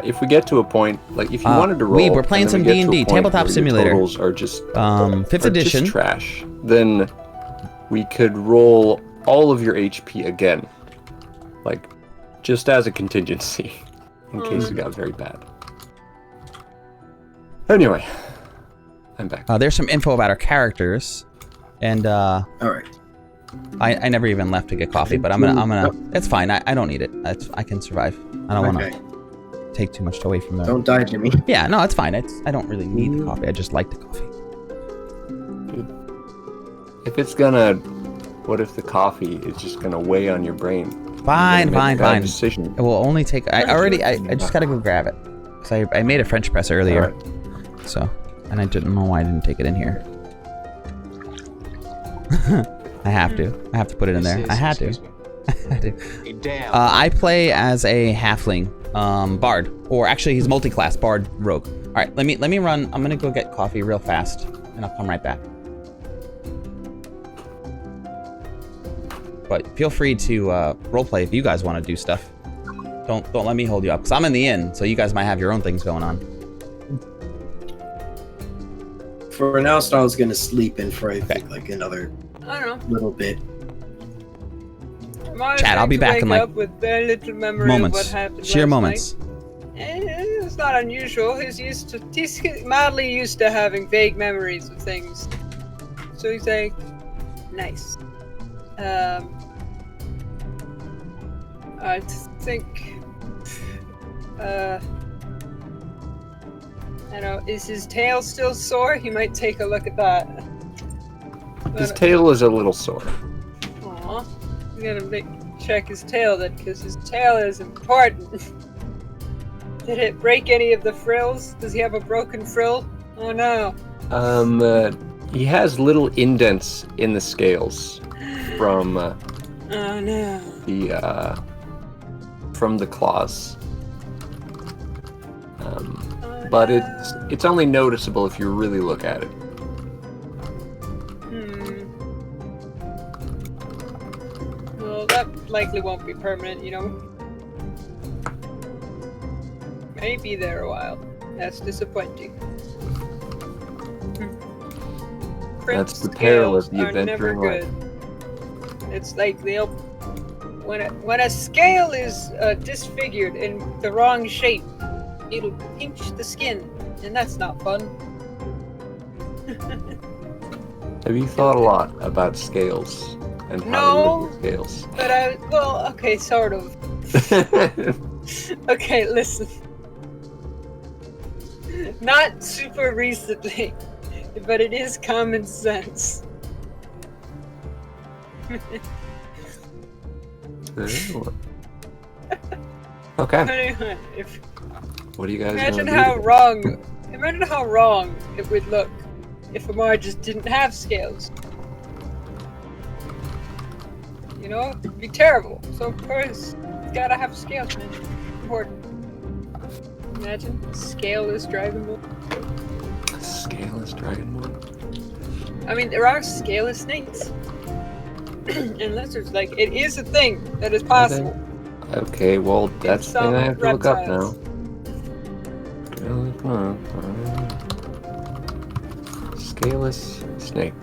if we get to a point, like if you wanted to roll, we're playing and then some we get to a D&D, point Tabletop where your Simulator. totals are just 5th edition. just trash. Then we could roll all of your HP again, like just as a contingency in case it got very bad. Anyway, I'm back. There's some info about our characters, and All right. I never even left to get coffee, but I'm gonna. It's fine. I don't need it. I can survive. I don't want to take too much away from them. Don't die, Jimmy. Yeah, no, it's fine. I don't really need the coffee. I just like the coffee. If it's gonna, what if the coffee is just gonna weigh on your brain? Fine. Decision. It will only take. I just gotta go grab it. Cause I made a French press earlier, so and I didn't know why I didn't take it in here. I have to put it in there. I had to. I play as a halfling, bard, or actually he's multi-class bard rogue. All right, let me run. I'm gonna go get coffee real fast, and I'll come right back. But feel free to roleplay if you guys want to do stuff. Don't let me hold you up, because I'm in the inn, so you guys might have your own things going on. For now, Snarl's gonna sleep in for I think like another I don't know. little bit. Chat, I'll be back in like with very little memory moments. Of what happened Sheer last moments. night. It's not unusual. He's mildly used to having vague memories of things. So he's like, nice. I think I know. Is his tail still sore? He might take a look at that. His tail is a little sore. Aw. I'm gonna check his tail then, because his tail is important. Did it break any of the frills? Does he have a broken frill? Oh no. He has little indents in the scales from Oh no. from the claws. But it's only noticeable if you really look at it. Well, that likely won't be permanent, you know. May be there a while. That's disappointing. That's the peril of the Scales are never adventuring good. It's like they'll when a scale is disfigured in the wrong shape, it'll pinch the skin, and that's not fun. Have you thought a lot about scales and how to live with scales? But okay, sort of. Okay, listen. Not super recently, but it is common sense. Okay. If, What are you guys imagine gonna how do? wrong it would look if Amar just didn't have scales. You know, it'd be terrible. So of course, you gotta have scales, man. Important. Imagine scaleless Dragonborn. Scaleless Dragonborn? I mean, there are scaleless snakes and lizards. Like, it is a thing that is possible. Okay, well, that's the thing I have to look up now. reptiles. Scaleless snake.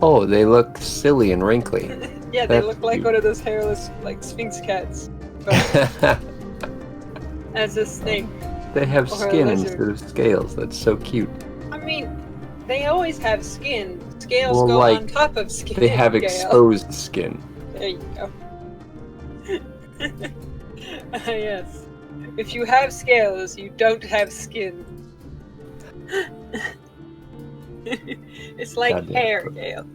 Oh, they look silly and wrinkly. Yeah, they That's look like cute. one of those hairless, like, Sphinx cats. But as a snake. They have Or a skin lizard. instead of scales. That's so cute. I mean, they always have skin. Scales Well, go like, on top of skin. They have Gale. exposed skin. There you go. Yes. If you have scales, you don't have skin. It's like Goddamn. hair, Gale.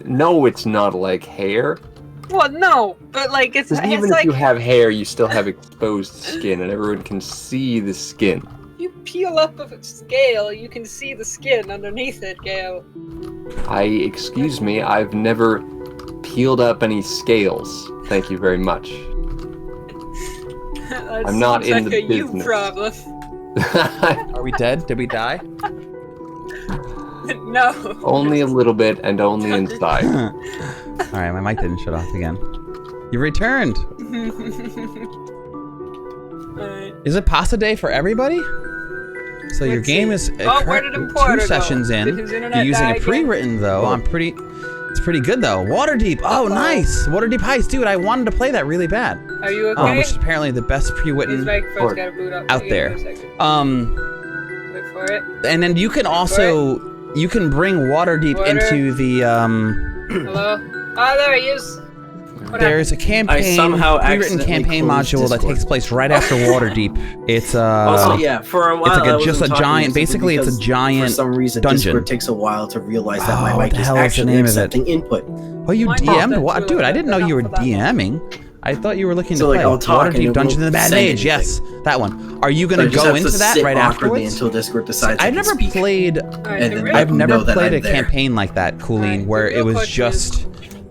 No, it's not like hair. Well, no, but like it's Because even if like you have hair, you still have exposed skin, and everyone can see the skin. you peel up a scale, you can see the skin underneath it, Gale. Excuse me, I've never peeled up any scales. Thank you very much. That I'm not seems in like the a you business. problem. Are we dead? Did we die? No. Only a little bit, and only inside. Alright, my mic didn't shut off again. You returned! Alright. Is it pasta day for everybody? So your Let's game see. is Oh, where did Importer 2 go? sessions in. Did his internet You're using die a again? pre-written though. It's pretty good though. Waterdeep. Oh, nice. Waterdeep Heist, dude. I wanted to play that really bad. Are you okay? Which is apparently the best His pre-written microphone's gotta boot up. out Give me there. a second. Wait for it. And then you can also bring Waterdeep Water. into the Hello? Oh, there he is. What There's a campaign, I somehow pre-written accidentally campaign closed module that Discord. takes place right after Waterdeep. It's Also, yeah, for a while it's like I a, wasn't just a talking giant. simply Basically, it's a because giant For some reason, dungeon. Discord takes a while to realize that my Oh, mic what the is hell is the actually name of it? accepting input. Oh, you Why DM'd? not? What, dude? I didn't know you were DMing. I thought you were looking So, to like, play I'll talk and Waterdeep it Dungeons in the won't Bad say Age. Yes, that one. Are you So I gonna just go have to into that sit right awkwardly afterwards? until Discord decides I I've can never speak. played. Alright, And the then real- I've never know that played a I'm there. campaign like that, Colleen, Alright, where the it real was question just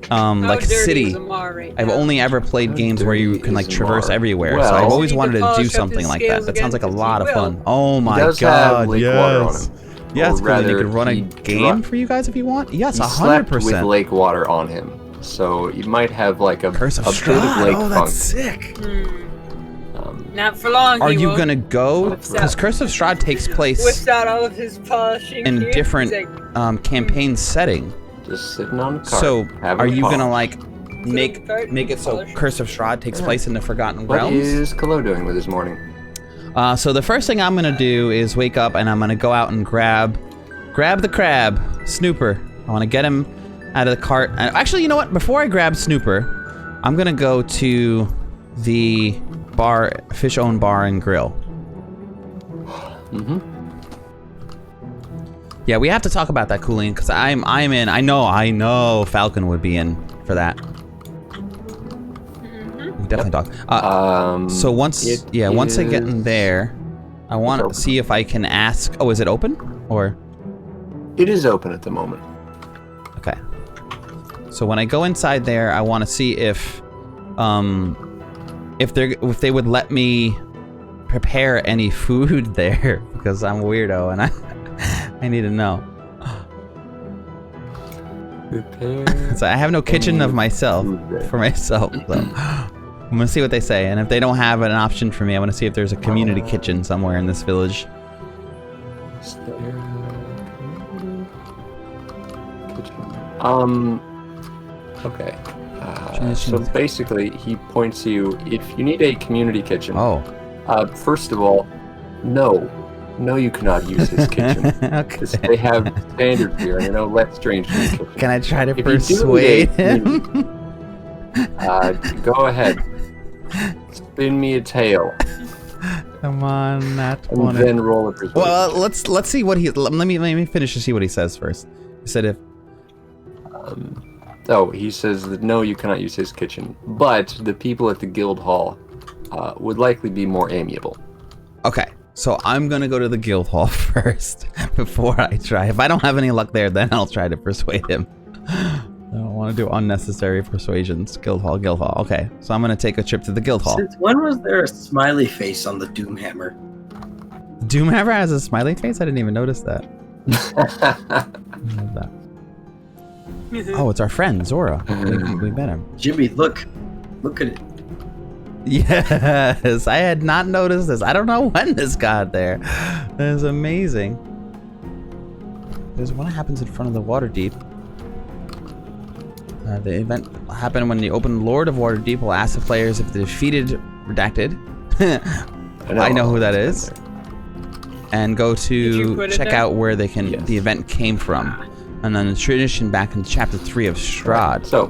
How like dirty city. is Amar right I've now? only ever played How games where you dirty can like is traverse Amar? everywhere. Well, so I've You always need to wanted to polish do up something his like that. scales That sounds like a again, lot of because he fun. will. Oh my does god! have lake water on Yes. him. Yes, Or Colleen, you rather, could run a he game for you guys if you want. Yes, He slept with 100%. lake water on him, so you might have like a Curse of bit of Strahd. lake Oh, funk. that's sick. Not for long. Are he you won't. gonna go? Whips Because out- Curse of Strahd takes place Whips out all of his polishing in gear. different He's like, campaign setting. Just sitting on a cart. So, having are a you pop. gonna like the make cart, it so polish. Curse of Strahd takes place in the Forgotten What Realms? is Kallow doing with his morning? So the first thing I'm gonna do is wake up and I'm gonna go out and grab the crab, Snooper. I want to get him out of the cart. And actually, you know what? Before I grab Snooper, I'm gonna go to the bar, fish-owned bar and grill. Mm-hmm. Yeah, we have to talk about that cooling because I'm in. I know Falcon would be in for that. We definitely talk. So once I get in there, I want to see if I can ask. Oh, is it open or? It is open at the moment. Okay. So when I go inside there, I want to see if they would let me prepare any food there because I'm a weirdo and I need to know. So I have no kitchen of myself for myself. So I'm gonna see what they say, and if they don't have an option for me, I want to see if there's a community kitchen somewhere in this village. Okay. So basically, he points you. If you need a community kitchen. Oh. First of all, no, you cannot use his kitchen. Okay. They have standards here, and they're no less strange than the kitchen. Can I try to persuade him? Go ahead. Spin me a tail. Come on, not and one. Then roll a persuasion. Well, let's see what he. Let me finish to see what he says first. He said if. He says that no, you cannot use his kitchen, but the people at the guild hall would likely be more amiable. Okay, so I'm gonna go to the guild hall first before I try. If I don't have any luck there, then I'll try to persuade him. I don't want to do unnecessary persuasions. Guild hall. Okay, so I'm gonna take a trip to the guild hall. Since when was there a smiley face on the Doomhammer? Doomhammer has a smiley face? I didn't even notice that. Oh, it's our friend Zora. We met him. Jimmy, look at it. Yes, I had not noticed this. I don't know when this got there. That is amazing. There's what happens in front of the Waterdeep. The event will happen when the open Lord of Waterdeep will ask the players if the defeated redacted. I know who that is. And go to check out where they can the event came from. And then the tradition back in chapter 3 of Strahd. So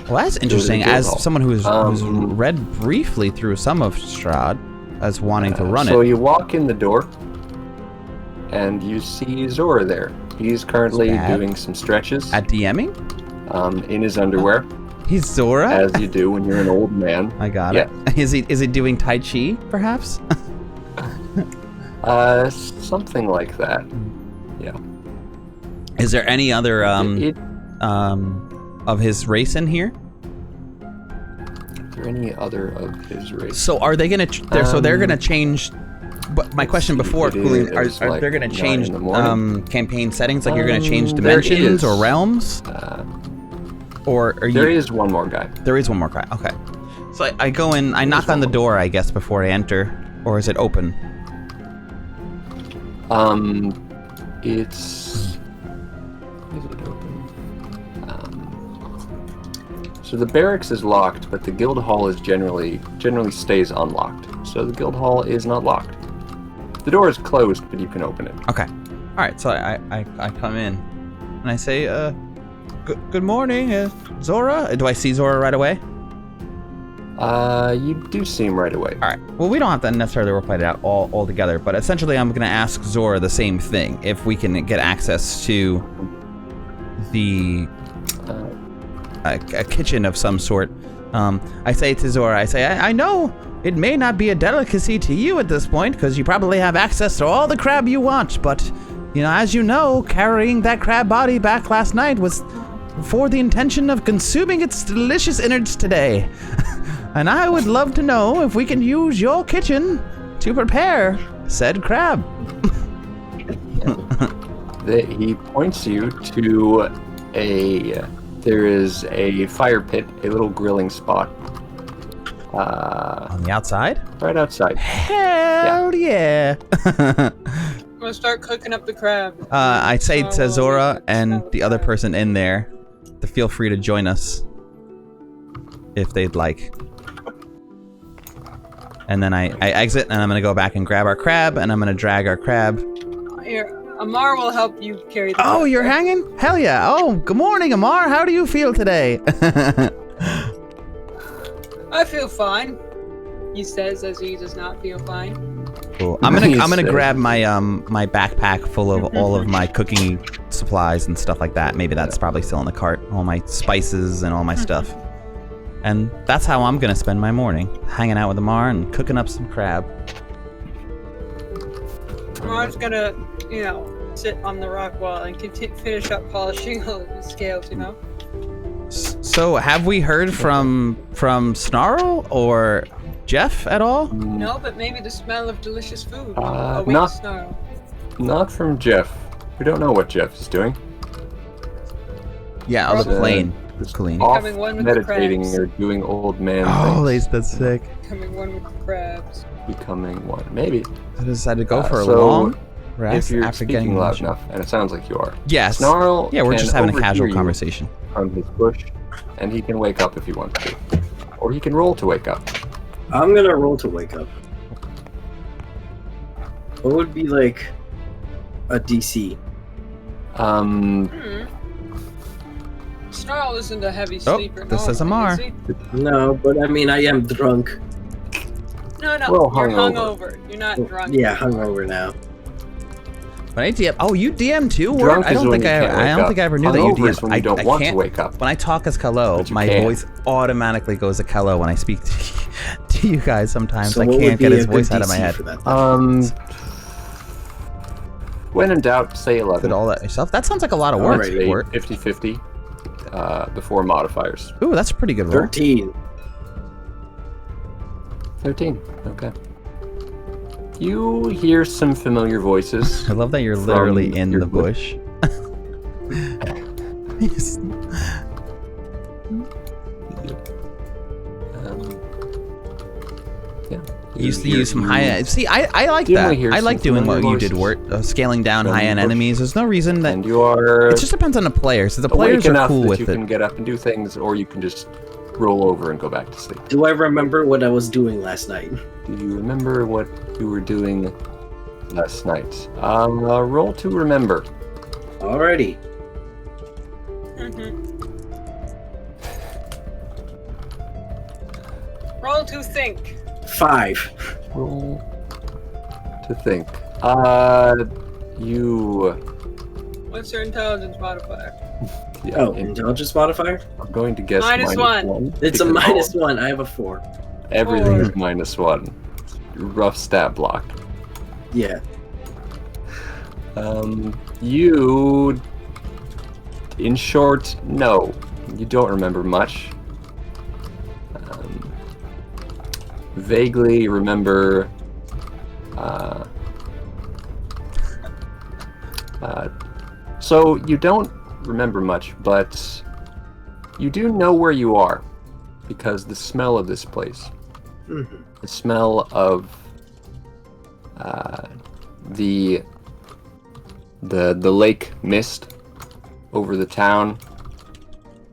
well, that's interesting. As someone who's read briefly through some of Strahd as wanting to run it. So you walk in the door, and you see Zora there. He's currently doing some stretches. At DMing? In his underwear. He's Zora? As you do when you're an old man. I got it. Is he doing Tai Chi, perhaps? Something like that. Yeah. Is there any other of his race in here? Is there any other of his race? So are they gonna? So they're gonna change. But my question before cooling: Are they gonna change campaign settings? Like you're gonna change dimensions or realms? Or are you? There is one more guy. There is one more guy. Okay. So I go in. I knock on the door, I guess, before I enter, or is it open? Is it open? So the barracks is locked, but the guild hall is generally stays unlocked. So the guild hall is not locked. The door is closed, but you can open it. Okay. All right. So I come in, and I say, good morning, Zora. Do I see Zora right away? You do see him right away. All right. Well, we don't have to necessarily roleplay it out all together, but essentially I'm going to ask Zora the same thing. If we can get access to the a kitchen of some sort. I say to Zora, I know it may not be a delicacy to you at this point, because you probably have access to all the crab you want, but, as you know, carrying that crab body back last night was for the intention of consuming its delicious innards today. And I would love to know if we can use your kitchen to prepare said crab. He points you to there is a fire pit, a little grilling spot. On the outside? Right outside. Hell yeah. I'm gonna start cooking up the crab. I say to Zora and the other person in there to feel free to join us if they'd like. And then I exit, and I'm gonna go back and grab our crab, and I'm gonna drag our crab. Here, Amar will help you carry the crab. Oh, you're hanging? Hell yeah. Oh, good morning, Amar. How do you feel today? I feel fine. He says as he does not feel fine. Cool. I'm gonna grab my my backpack full of all of my cooking supplies and stuff like that. Maybe that's probably still in the cart. All my spices and all my stuff. And that's how I'm gonna spend my morning, hanging out with Amar and cooking up some crab. Amar's gonna, sit on the rock wall and finish up polishing all of his scales, So, have we heard from Snarl or Geoff at all? No, but maybe the smell of delicious food. Not- Snarl. Not from Geoff. We don't know what Geoff is doing. Yeah, on the plane. Just Clean. off Becoming one with the meditating crabs. or doing old man Oh, things. that's sick. Becoming one with the crabs. Becoming one. Maybe. I decided to go for a so long If rest you're after getting speaking loud lunch. enough, and it sounds like you are. Yes. Snarl Yeah, we're can just having a overhear casual you conversation. from his bush, and he can wake up if he wants to. Or he can roll to wake up. I'm gonna roll to wake up. What would be like a DC? Snarl isn't a heavy sleeper. this is normally, Amar. is he? No, but I mean I am drunk. No, Well, you're hungover. hungover. You're not drunk. Yeah, hungover now. When I DM, oh, you DM too? Ward? Drunk I is don't when think you can't I wake don't up. think I ever knew that you Hungover is DM. when you don't I want to can't- wake up. When I talk as Kallow, But you my can. voice automatically goes to Kallow when I speak to you guys. Sometimes So I what can't would get be his a good voice out of my DC head. for that? When in doubt, say 11. Did all that yourself? That sounds like a lot of work. Alrighty. Work. 50-50 before modifiers. Ooh, that's a pretty good roll. 13. 13. Okay. You hear some familiar voices. I love that you're From literally in your the bush. Yes. Yeah. You used to use some high. See, I like dimly that. hear I like some doing what familiar you did, voices. Wart. Scaling down From high-end the bush. enemies. There's no reason that. And you are It just depends on the player. So the awake players are enough cool that with you it. can get up and do things, or you can just roll over and go back to sleep. Do I remember what I was doing last night? Do you remember what you were doing last night? Roll to remember. Alrighty. Roll to think. 5. Roll to think. You. What's your intelligence modifier? Yeah, Oh, intelligence modifier? I'm going to guess Minus -1. one. It's a because minus 1. I have a 4. Everything is Four. -1. Rough stat block. Yeah. You. In short, no. You don't remember much. Vaguely remember. So you don't remember much, but you do know where you are because the smell of this place, the smell of the lake mist over the town,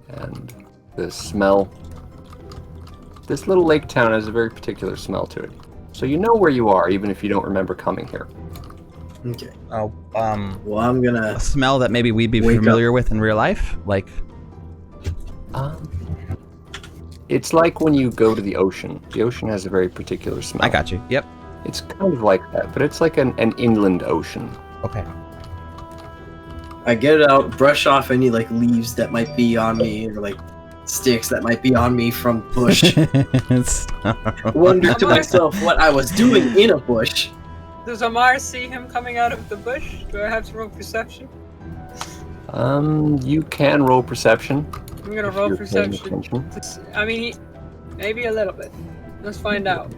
and the smell. This little lake town has a very particular smell to it. So you know where you are, even if you don't remember coming here. Okay. Oh, Well, I'm gonna. a smell that maybe we'd be Wake familiar with in real life, like. It's like when you go to the ocean. The ocean has a very particular smell. I got you. Yep. It's kind of like that, but it's like an inland ocean. Okay. I get it out, brush off any like leaves that might be on me, or like sticks that might be on me from bush. Wonder to myself what I was doing in a bush. Does Amar see him coming out of the bush? Do I have to roll perception? You can roll perception. I'm gonna if roll you're paying perception. attention. I mean, maybe a little bit. Let's find out.